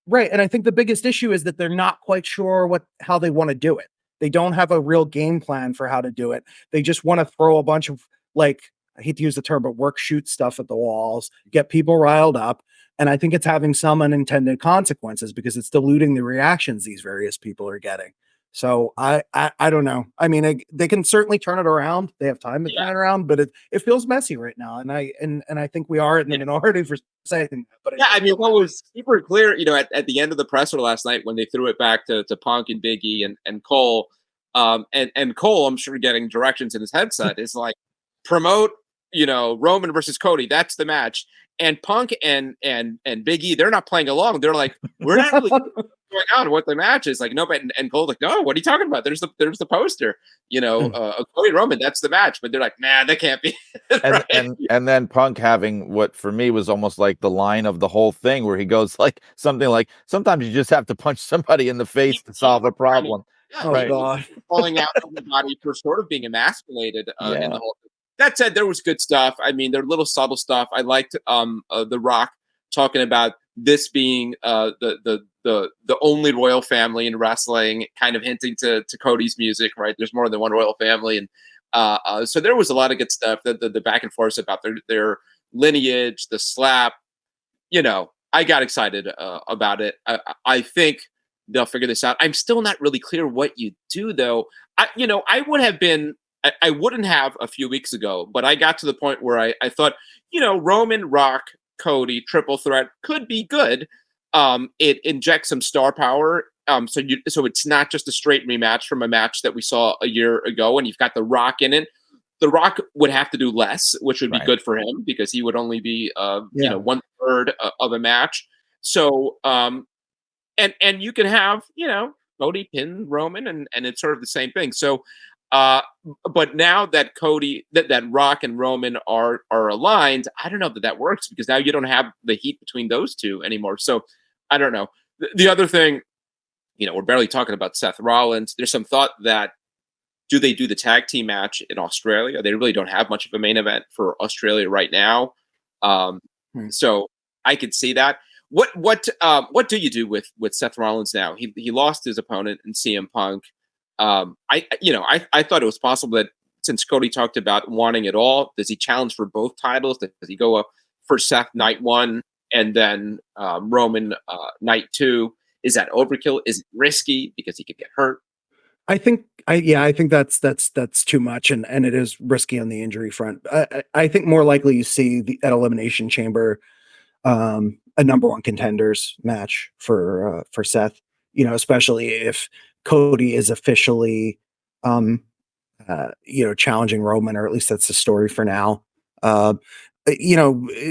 right. And I think the biggest issue is that they're not quite sure how they want to do it. They don't have a real game plan for how to do it. They just want to throw a bunch of, I hate to use the term, but work shoot stuff at the walls, get people riled up. And I think it's having some unintended consequences because it's diluting the reactions these various people are getting. So I don't know. I mean, they can certainly turn it around. They have time to turn it around, but it feels messy right now. And I think we are in the minority for saying that. But I mean, what was super clear, at the end of the presser last night when they threw it back to Punk and Big E and Cole, and Cole, I'm sure getting directions in his headset is like, promote, Roman versus Cody. That's the match. And Punk and Big E, they're not playing along. They're like, we're not really going on what the match is. Like, no, but and Cole's like, no, what are you talking about? There's the poster, Cody Roman, that's the match. But they're like, man, that can't be. Right? and then Punk having what for me was almost like the line of the whole thing, where he goes like something like, sometimes you just have to punch somebody in the face to solve a problem. Oh God, calling out everybody for sort of being emasculated in the whole thing. That said, there was good stuff. I mean, there are little subtle stuff. I liked The Rock talking about this being the only royal family in wrestling, kind of hinting to Cody's music, right? There's more than one royal family, and so there was a lot of good stuff. The back and forth about their lineage, the slap. I got excited about it. I think they'll figure this out. I'm still not really clear what you do, though. I would have been. I wouldn't have a few weeks ago, but I got to the point where I thought, Roman, Rock, Cody triple threat could be good. It injects some star power. So it's not just a straight rematch from a match that we saw a year ago, and you've got The Rock in it. The Rock would have to do less, which would be Right. good for him because he would only be, Yeah. 1/3 of a match. So, and you can have, Cody pin Roman, and it's sort of the same thing. So, uh, but now that that Rock and Roman are aligned, I don't know that works because now you don't have the heat between those two anymore. So, I don't know. The other thing, we're barely talking about Seth Rollins. There's some thought that do they do the tag team match in Australia? They really don't have much of a main event for Australia right now. Um, Hmm. so I could see that. What do you do with Seth Rollins now? He lost his opponent in CM Punk. I thought it was possible that since Cody talked about wanting it all, does he challenge for both titles? Does he go up for Seth night one and then Roman night two? Is that overkill? Is it risky because he could get hurt? I think that's too much, and it is risky on the injury front. I think more likely you see at Elimination Chamber, a number one contenders match for Seth. Especially if Cody is officially, challenging Roman, or at least that's the story for now. Uh,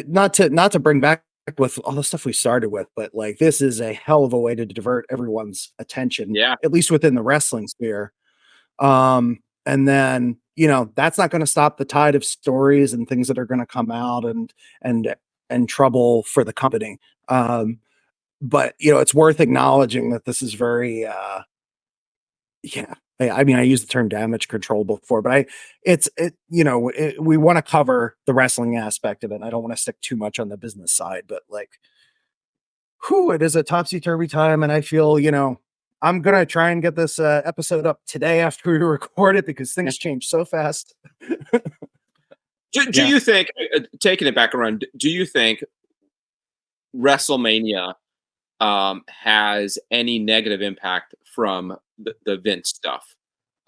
not to bring back with all the stuff we started with, but like this is a hell of a way to divert everyone's attention, Yeah. at least within the wrestling sphere. And then, that's not going to stop the tide of stories and things that are going to come out and and trouble for the company. But it's worth acknowledging that this is very yeah. I mean, I used the term damage control before, but we want to cover the wrestling aspect of it. I don't want to stick too much on the business side, but like, it is a topsy turvy time. And I feel, I'm going to try and get this episode up today after we record it because things change so fast. Do you think, taking it back around, do you think WrestleMania has any negative impact from the Vince stuff?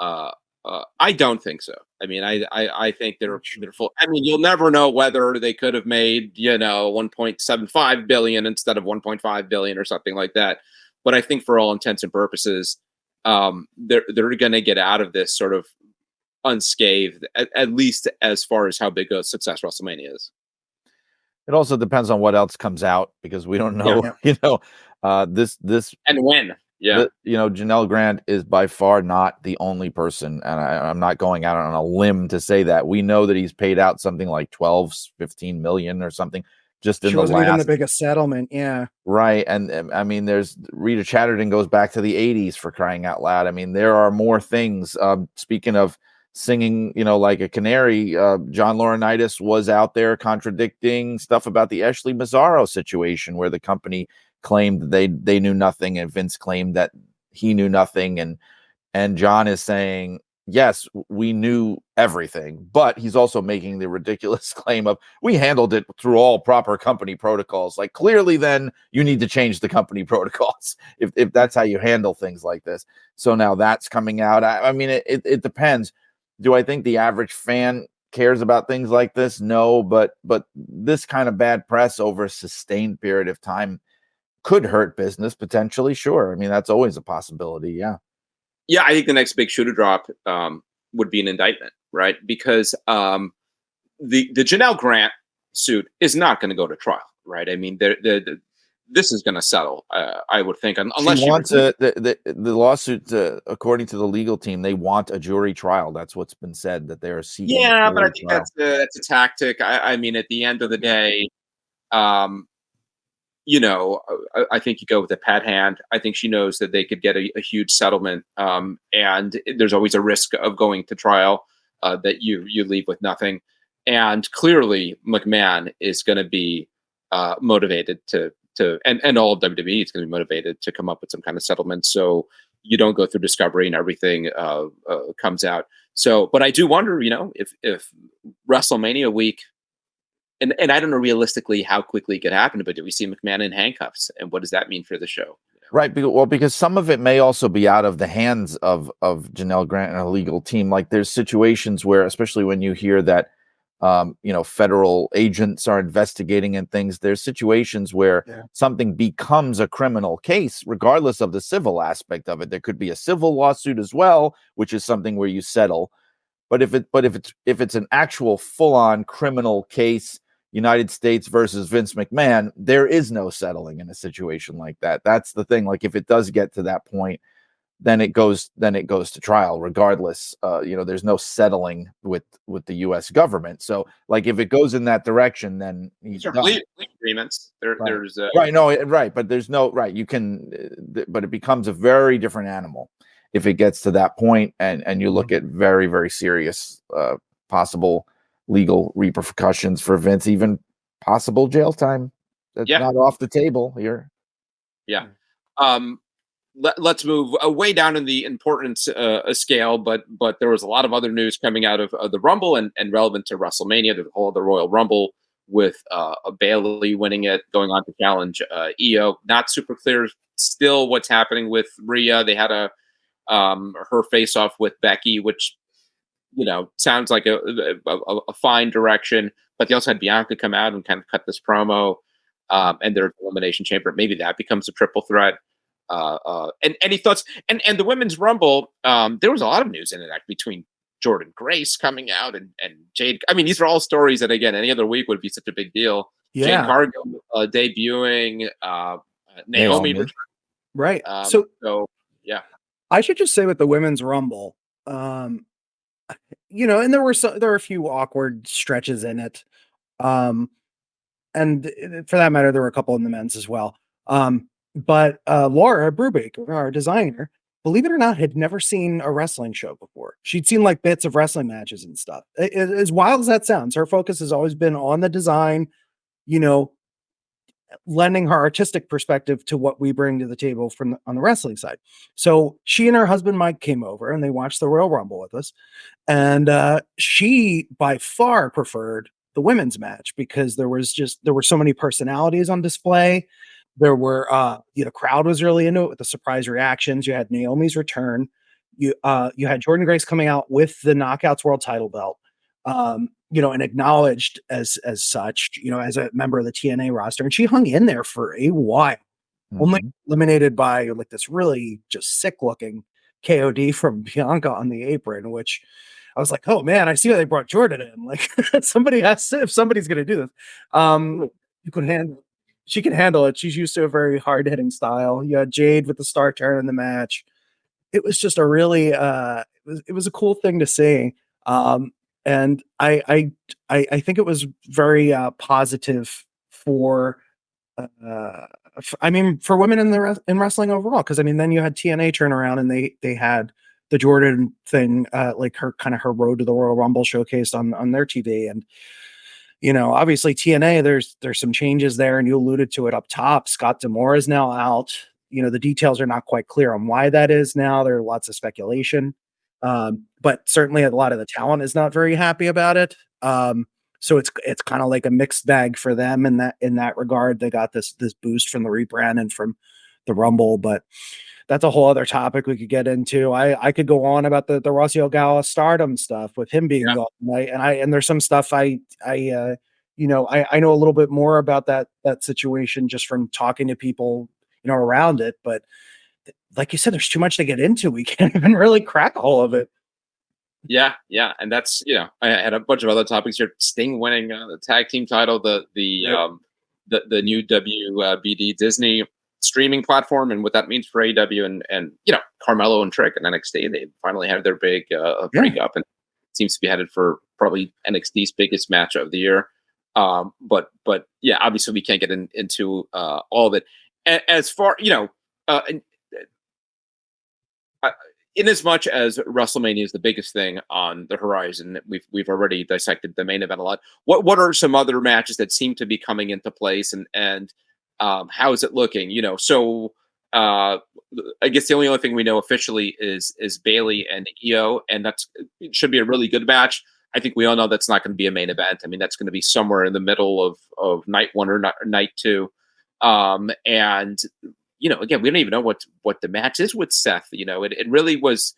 I don't think so. I mean, I think they're full. I mean, you'll never know whether they could have made 1.75 billion instead of 1.5 billion or something like that. But I think for all intents and purposes, they're going to get out of this sort of unscathed, at least as far as how big a success WrestleMania is. It also depends on what else comes out because we don't know, this And when. Yeah. Janelle Grant is by far not the only person, and I'm not going out on a limb to say that. We know that he's paid out something like 12, 15 million or something just in She the wasn't even the last. biggest settlement. Yeah. Right. And I mean, there's Rita Chatterton goes back to the 80s for crying out loud. I mean, there are more things. Speaking of singing, like a canary, John Laurinaitis was out there contradicting stuff about the Ashley Mazzaro situation where the company claimed they knew nothing and Vince claimed that he knew nothing. And John is saying, yes, we knew everything, but he's also making the ridiculous claim of we handled it through all proper company protocols. Like clearly then you need to change the company protocols if that's how you handle things like this. So now that's coming out. I mean, it depends. Do I think the average fan cares about things like this? No, but this kind of bad press over a sustained period of time could hurt business potentially. Sure. I mean, that's always a possibility. Yeah. Yeah, I think the next big shoe to drop would be an indictment, right? Because the Janelle Grant suit is not going to go to trial, right? I mean, this is going to settle, I would think, unless she wants the lawsuit. According to the legal team, they want a jury trial. That's what's been said, that they are seeking. Yeah, but I think that's a tactic. I mean, at the end of the day, I think you go with a pat hand. I think she knows that they could get a huge settlement, and there's always a risk of going to trial that you leave with nothing. And clearly, McMahon is going to be motivated and all of WWE is going to be motivated to come up with some kind of settlement, so you don't go through discovery and everything comes out. So, but I do wonder, if WrestleMania week. And I don't know realistically how quickly it could happen, but do we see McMahon in handcuffs? And what does that mean for the show? Right. Because some of it may also be out of the hands of Janelle Grant and a legal team. Like there's situations where, especially when you hear that federal agents are investigating and things. There's situations where something becomes a criminal case, regardless of the civil aspect of it. There could be a civil lawsuit as well, which is something where you settle. But if it's an actual full-on criminal case, United States versus Vince McMahon, there is no settling in a situation like that. That's the thing. Like, if it does get to that point, then it goes to trial regardless. There's no settling with the US government. So like, if it goes in that direction, then he's done. Legal agreements. There's right. No, right. But there's no, right. You can, but it becomes a very different animal if it gets to that point, and you look at very, very serious possible legal repercussions for Vince, even possible jail time. That's not off the table here. Yeah. Let's move way down in the importance scale, but there was a lot of other news coming out of the Rumble and relevant to WrestleMania. The whole of the Royal Rumble with Bayley winning it, going on to challenge Io. Not super clear still what's happening with Rhea. They had her face off with Becky, which sounds like a fine direction. But they also had Bianca come out and kind of cut this promo, and their Elimination Chamber. Maybe that becomes a triple threat. And any thoughts? And the Women's Rumble, there was a lot of news in it between Jordan Grace coming out and Jade. I mean, these are all stories that, again, any other week would be such a big deal. Jade Cargill debuting, Naomi. Right. So yeah. I should just say with the Women's Rumble, and there were a few awkward stretches in it. And for that matter, there were a couple in the men's as well. But Laura Brubaker, our designer, believe it or not, had never seen a wrestling show before. She'd seen like bits of wrestling matches and stuff. As wild as that sounds, her focus has always been on the design, lending her artistic perspective to what we bring to the table on the wrestling side. So she and her husband Mike came over and they watched the Royal Rumble with us. And she by far preferred the women's match because there were so many personalities on display. There were, the crowd was really into it with the surprise reactions. You had Naomi's return. You had Jordan Grace coming out with the Knockouts World Title belt, and acknowledged as such, as a member of the TNA roster. And she hung in there for a while, only eliminated by like this really just sick looking KOD from Bianca on the apron, which I was like, oh man, I see why they brought Jordan in. Like somebody has to, if somebody's going to do this, you can handle. She can handle it. She's used to a very hard-hitting style. You had Jade with the star turn in the match. It was just a really, it was a cool thing to see. And I think it was very positive for, for women in wrestling overall. Because then you had TNA turn around and they had the Jordan thing, like her road to the Royal Rumble showcased on their TV. And obviously TNA, there's some changes there, and you alluded to it up top. Scott D'Amore is now out. The details are not quite clear on why that is now. There are lots of speculation. But certainly a lot of the talent is not very happy about it. So it's kind of like a mixed bag for them in that regard. They got this boost from the rebrand and from the Rumble, but that's a whole other topic we could get into. I could go on about the Rossio Gala Stardom stuff with him being gone, right? And there's some stuff I know a little bit more about that situation just from talking to people around it. But like you said, there's too much to get into. We can't even really crack all of it. Yeah, and that's I had a bunch of other topics here. Sting winning the tag team title, the new WBD Disney streaming platform, and what that means for AEW, and Carmelo and Trick and NXT. They finally had their big breakup, and it seems to be headed for probably NXT's biggest match of the year. But yeah, obviously we can't get into all of it. As far in as much as WrestleMania is the biggest thing on the horizon, we've already dissected the main event a lot. What are some other matches that seem to be coming into place, and how is it looking? So I guess the only other thing we know officially is Bayley and Io, and it should be a really good match. I think we all know that's not going to be a main event. That's going to be somewhere in the middle of night one or night two. And again, we don't even know what the match is with Seth. It really was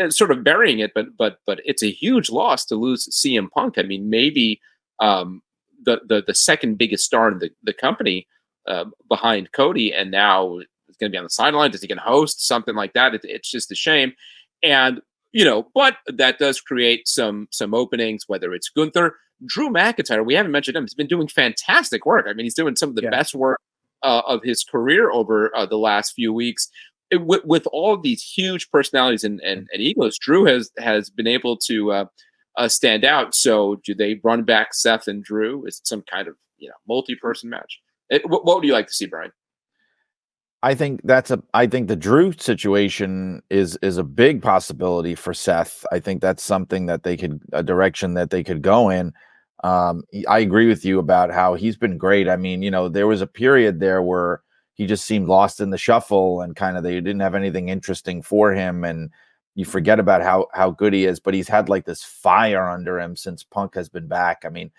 sort of burying it, but it's a huge loss to lose CM Punk. I mean, maybe the second biggest star in the company behind Cody, and now it's going to be on the sidelines. Is he going to host something like that? It's just a shame, and but that does create some openings. Whether it's Gunther, Drew McIntyre, we haven't mentioned him. He's been doing fantastic work. I mean, he's doing some of the best work of his career over the last few weeks. With all of these huge personalities and egos, Drew has been able to stand out. So, do they run back Seth and Drew? Is it some kind of multi-person match? What would you like to see, Brian? I think the Drew situation is a big possibility for Seth. I think that's something that a direction that they could go in. I agree with you about how he's been great. I mean, there was a period there where he just seemed lost in the shuffle and kind of they didn't have anything interesting for him. And you forget about how good he is, but he's had like this fire under him since Punk has been back. I mean,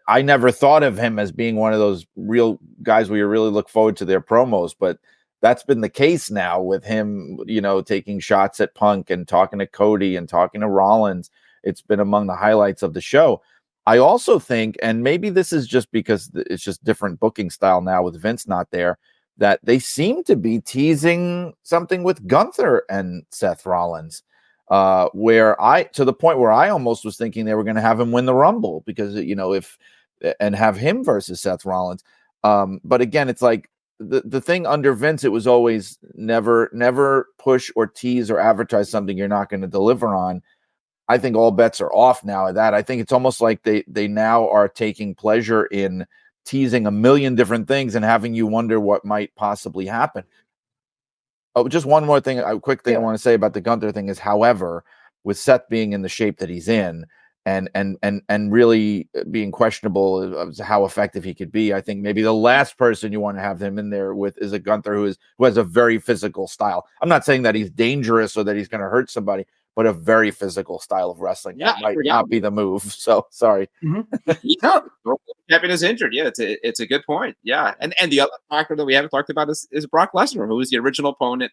I never thought of him as being one of those real guys where you really look forward to their promos, but that's been the case now with him, taking shots at Punk and talking to Cody and talking to Rollins. It's been among the highlights of the show. I also think, and maybe this is just because it's just different booking style now with Vince not there, that they seem to be teasing something with Gunther and Seth Rollins. To the point where I almost was thinking they were going to have him win the Rumble because, and have him versus Seth Rollins. But again, it's like the thing under Vince, it was always never push or tease or advertise something you're not going to deliver on. I think all bets are off now at that. I think it's almost like they now are taking pleasure in teasing a million different things and having you wonder what might possibly happen. Oh, just one more thing, a quick thing I want to say about the Gunther thing is, however, with Seth being in the shape that he's in and really being questionable of how effective he could be, I think maybe the last person you want to have him in there with is a Gunther who has a very physical style. I'm not saying that he's dangerous or that he's going to hurt somebody, but a very physical style of wrestling. Yeah, that might not be the move. So sorry. Kevin is injured. Yeah, it's a good point. Yeah, and the other factor that we haven't talked about is Brock Lesnar, who was the original opponent.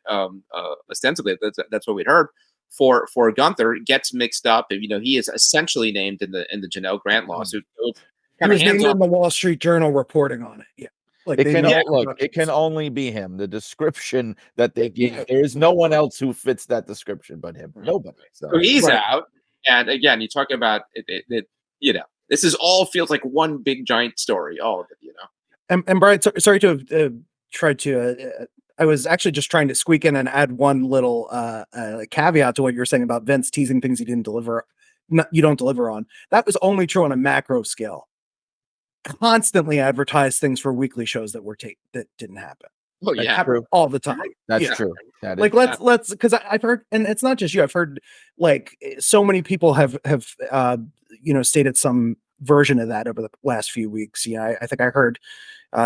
Ostensibly, that's what we'd heard for Gunther. Gets mixed up. He is essentially named in the Janelle Grant lawsuit. He was named in the Wall Street Journal reporting on it. Yeah. Like it can only be him. The description that they give, there is no one else who fits that description but him. Nobody. So he's out. And again, you talk about it. This is all feels like one big giant story. All of it. And Brian, sorry to have tried to. I was actually just trying to squeak in and add one little caveat to what you were saying about Vince teasing things he didn't deliver. You don't deliver on. That was only true on a macro scale. Constantly advertise things for weekly shows that didn't happen. Oh yeah, all the time. That's true. Like let's because I've heard, and it's not just you. I've heard like so many people have stated some version of that over the last few weeks. Yeah, I think I heard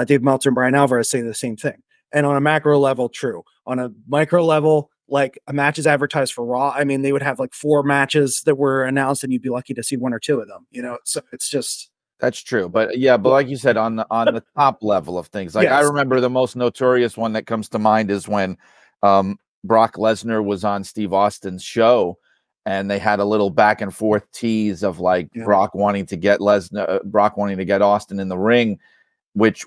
Dave Meltzer and Brian Alvarez say the same thing. And on a macro level, true. On a micro level, like a match is advertised for Raw. I mean, they would have like 4 matches that were announced, and you'd be lucky to see 1 or 2 of them. So it's just. That's true. But like you said, on the top level of things, like I remember the most notorious one that comes to mind is when Brock Lesnar was on Steve Austin's show and they had a little back and forth tease of like Brock wanting to get Austin in the ring, which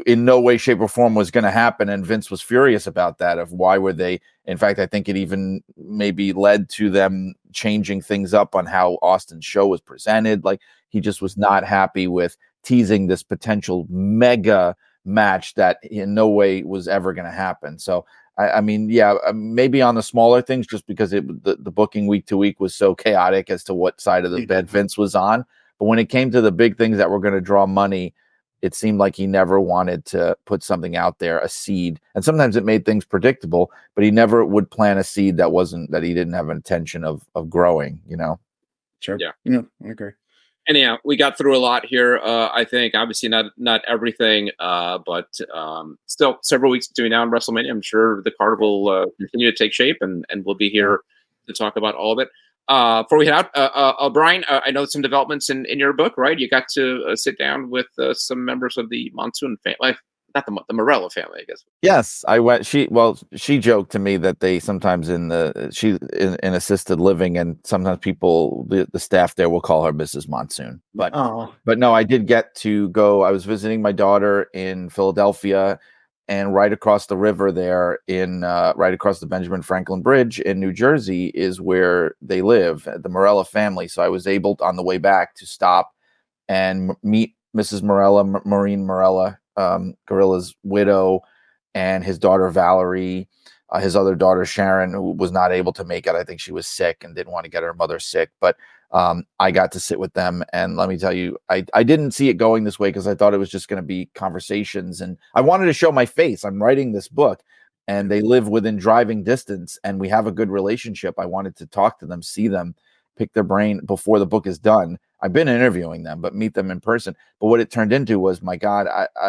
in no way, shape, or form was going to happen. And Vince was furious about that. Of why were they? In fact, I think it even maybe led to them changing things up on how Austin's show was presented. Like he just was not happy with teasing this potential mega match that in no way was ever going to happen. So, I mean, maybe on the smaller things, just because the booking week to week was so chaotic as to what side of the bed Vince was on. But when it came to the big things that were going to draw money, it seemed like he never wanted to put something out there, a seed. And sometimes it made things predictable, but he never would plant a seed that he didn't have an intention of growing, Sure. Yeah. I agree. Anyhow, we got through a lot here. I think obviously not everything, but still several weeks between now and WrestleMania. I'm sure the card will continue to take shape, and we'll be here to talk about all of it. Before we head out, Brian, I know some developments in your book, right? You got to sit down with some members of the Monsoon not the Morello family, I guess. Yes, I went. She joked to me that they sometimes in assisted living, and sometimes the staff there will call her Mrs. Monsoon. But Oh, no, I did get to go. I was visiting my daughter in Philadelphia, and right across the river there right across the Benjamin Franklin Bridge in New Jersey is where they live, the Morella family. So I was able on the way back to stop and meet Mrs. Morella, Maureen Morella, Gorilla's widow, and his daughter Valerie, his other daughter Sharon, who was not able to make it. I think she was sick and didn't want to get her mother sick. But I got to sit with them, and let me tell you, I didn't see it going this way because I thought it was just going to be conversations, and I wanted to show my face. I'm writing this book, and they live within driving distance, and we have a good relationship. I wanted to talk to them, see them, pick their brain before the book is done. I've been interviewing them, but meet them in person. But what it turned into was, my God,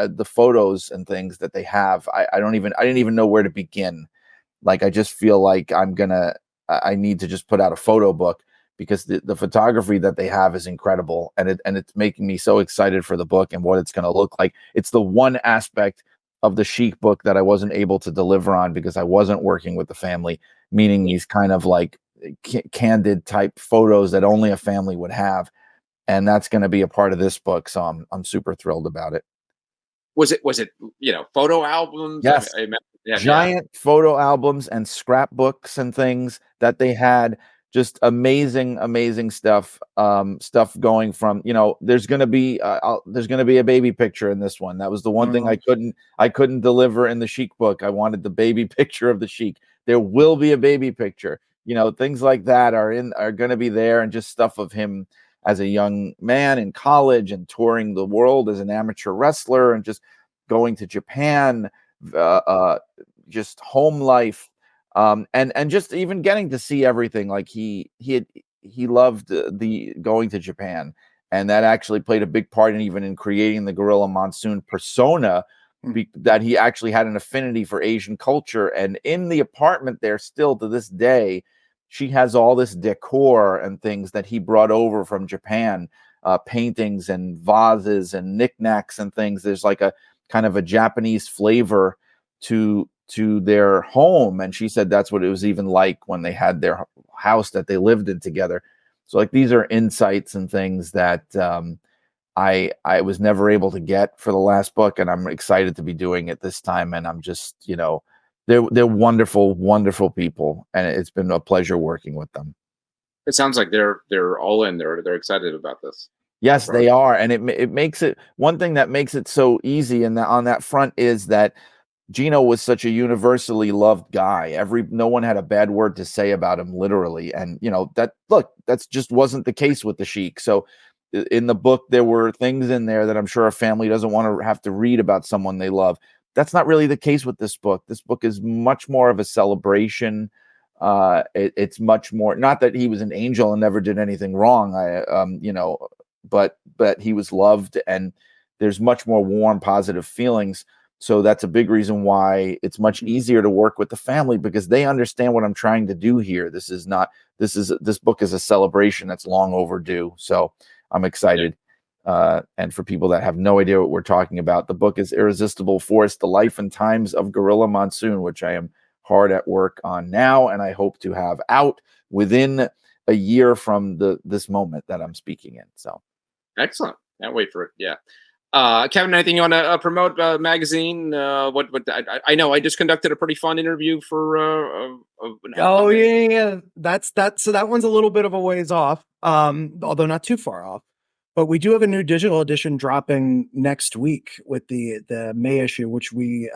the photos and things that they have, I didn't even know where to begin. Like, I just feel like I need to just put out a photo book because the photography that they have is incredible. And it's making me so excited for the book and what it's going to look like. It's the one aspect of the Chic book that I wasn't able to deliver on because I wasn't working with the family, meaning these kind of like candid type photos that only a family would have. And that's going to be a part of this book. So I'm super thrilled about it. Was it photo albums? Yes. Yeah, Giant photo albums and scrapbooks and things that they had. Just amazing stuff. Stuff going from, there's going to be a baby picture in this one. That was the one thing I couldn't deliver in the Chic book. I wanted the baby picture of the Chic. There will be a baby picture. Things like that are going to be there, and just stuff of him as a young man in college and touring the world as an amateur wrestler and just going to Japan, just home life, and just even getting to see everything. Like he loved the going to Japan, and that actually played a big part in creating the Gorilla Monsoon persona, that he actually had an affinity for Asian culture. And in the apartment there, still to this day, she has all this decor and things that he brought over from Japan, paintings and vases and knickknacks and things. There's like a kind of a Japanese flavor to their home, and she said that's what it was even like when they had their house that they lived in together. So like, these are insights and things that I was never able to get for the last book, and I'm excited to be doing it this time. And I'm just, they're wonderful people, and it's been a pleasure working with them. It sounds like they're all in. They're excited about this. Yes, they are, and it makes it, one thing that makes it so easy, and on that front, is that Gino was such a universally loved guy. No one had a bad word to say about him, literally. And that's just wasn't the case with the Chic. So in the book, there were things in there that I'm sure a family doesn't want to have to read about someone they love. That's not really the case with this book. This book is much more of a celebration. It's much more, not that he was an angel and never did anything wrong. But he was loved, and there's much more warm, positive feelings. So that's a big reason why it's much easier to work with the family, because they understand what I'm trying to do here. This book is a celebration that's long overdue. So I'm excited. And for people that have no idea what we're talking about, the book is Irresistible Force: The Life and Times of Gorilla Monsoon, which I am hard at work on now, and I hope to have out within a year from this moment that I'm speaking in. So excellent. Can't wait for it. Yeah. Kevin, anything you want to promote? Magazine? What? I know I just conducted a pretty fun interview for. yeah. That's so that one's a little bit of a ways off, although not too far off. But we do have a new digital edition dropping next week with the May issue, which we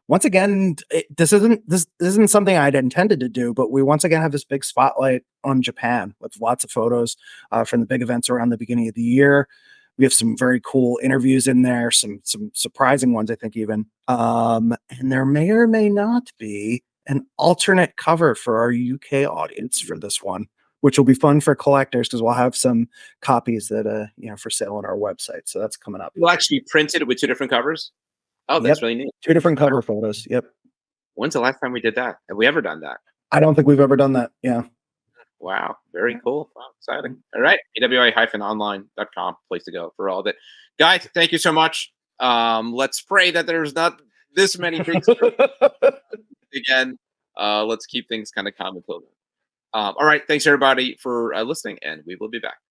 once again, this isn't something I'd intended to do, but we once again have this big spotlight on Japan with lots of photos from the big events around the beginning of the year. We have some very cool interviews in there, some surprising ones, I think, even. And there may or may not be an alternate cover for our UK audience for this one, which will be fun for collectors because we'll have some copies that for sale on our website. So that's coming up. You'll actually print it with two different covers. Oh, that's really neat. Two different cover photos. Yep. When's the last time we did that? Have we ever done that? I don't think we've ever done that. Yeah. Wow. Very cool. Wow. Exciting. All right. PWI-online.com, place to go for all of it. Guys, thank you so much. Let's pray that there's not this many things again. Let's keep things kind of calm until then. All right. Thanks everybody for listening, and we will be back.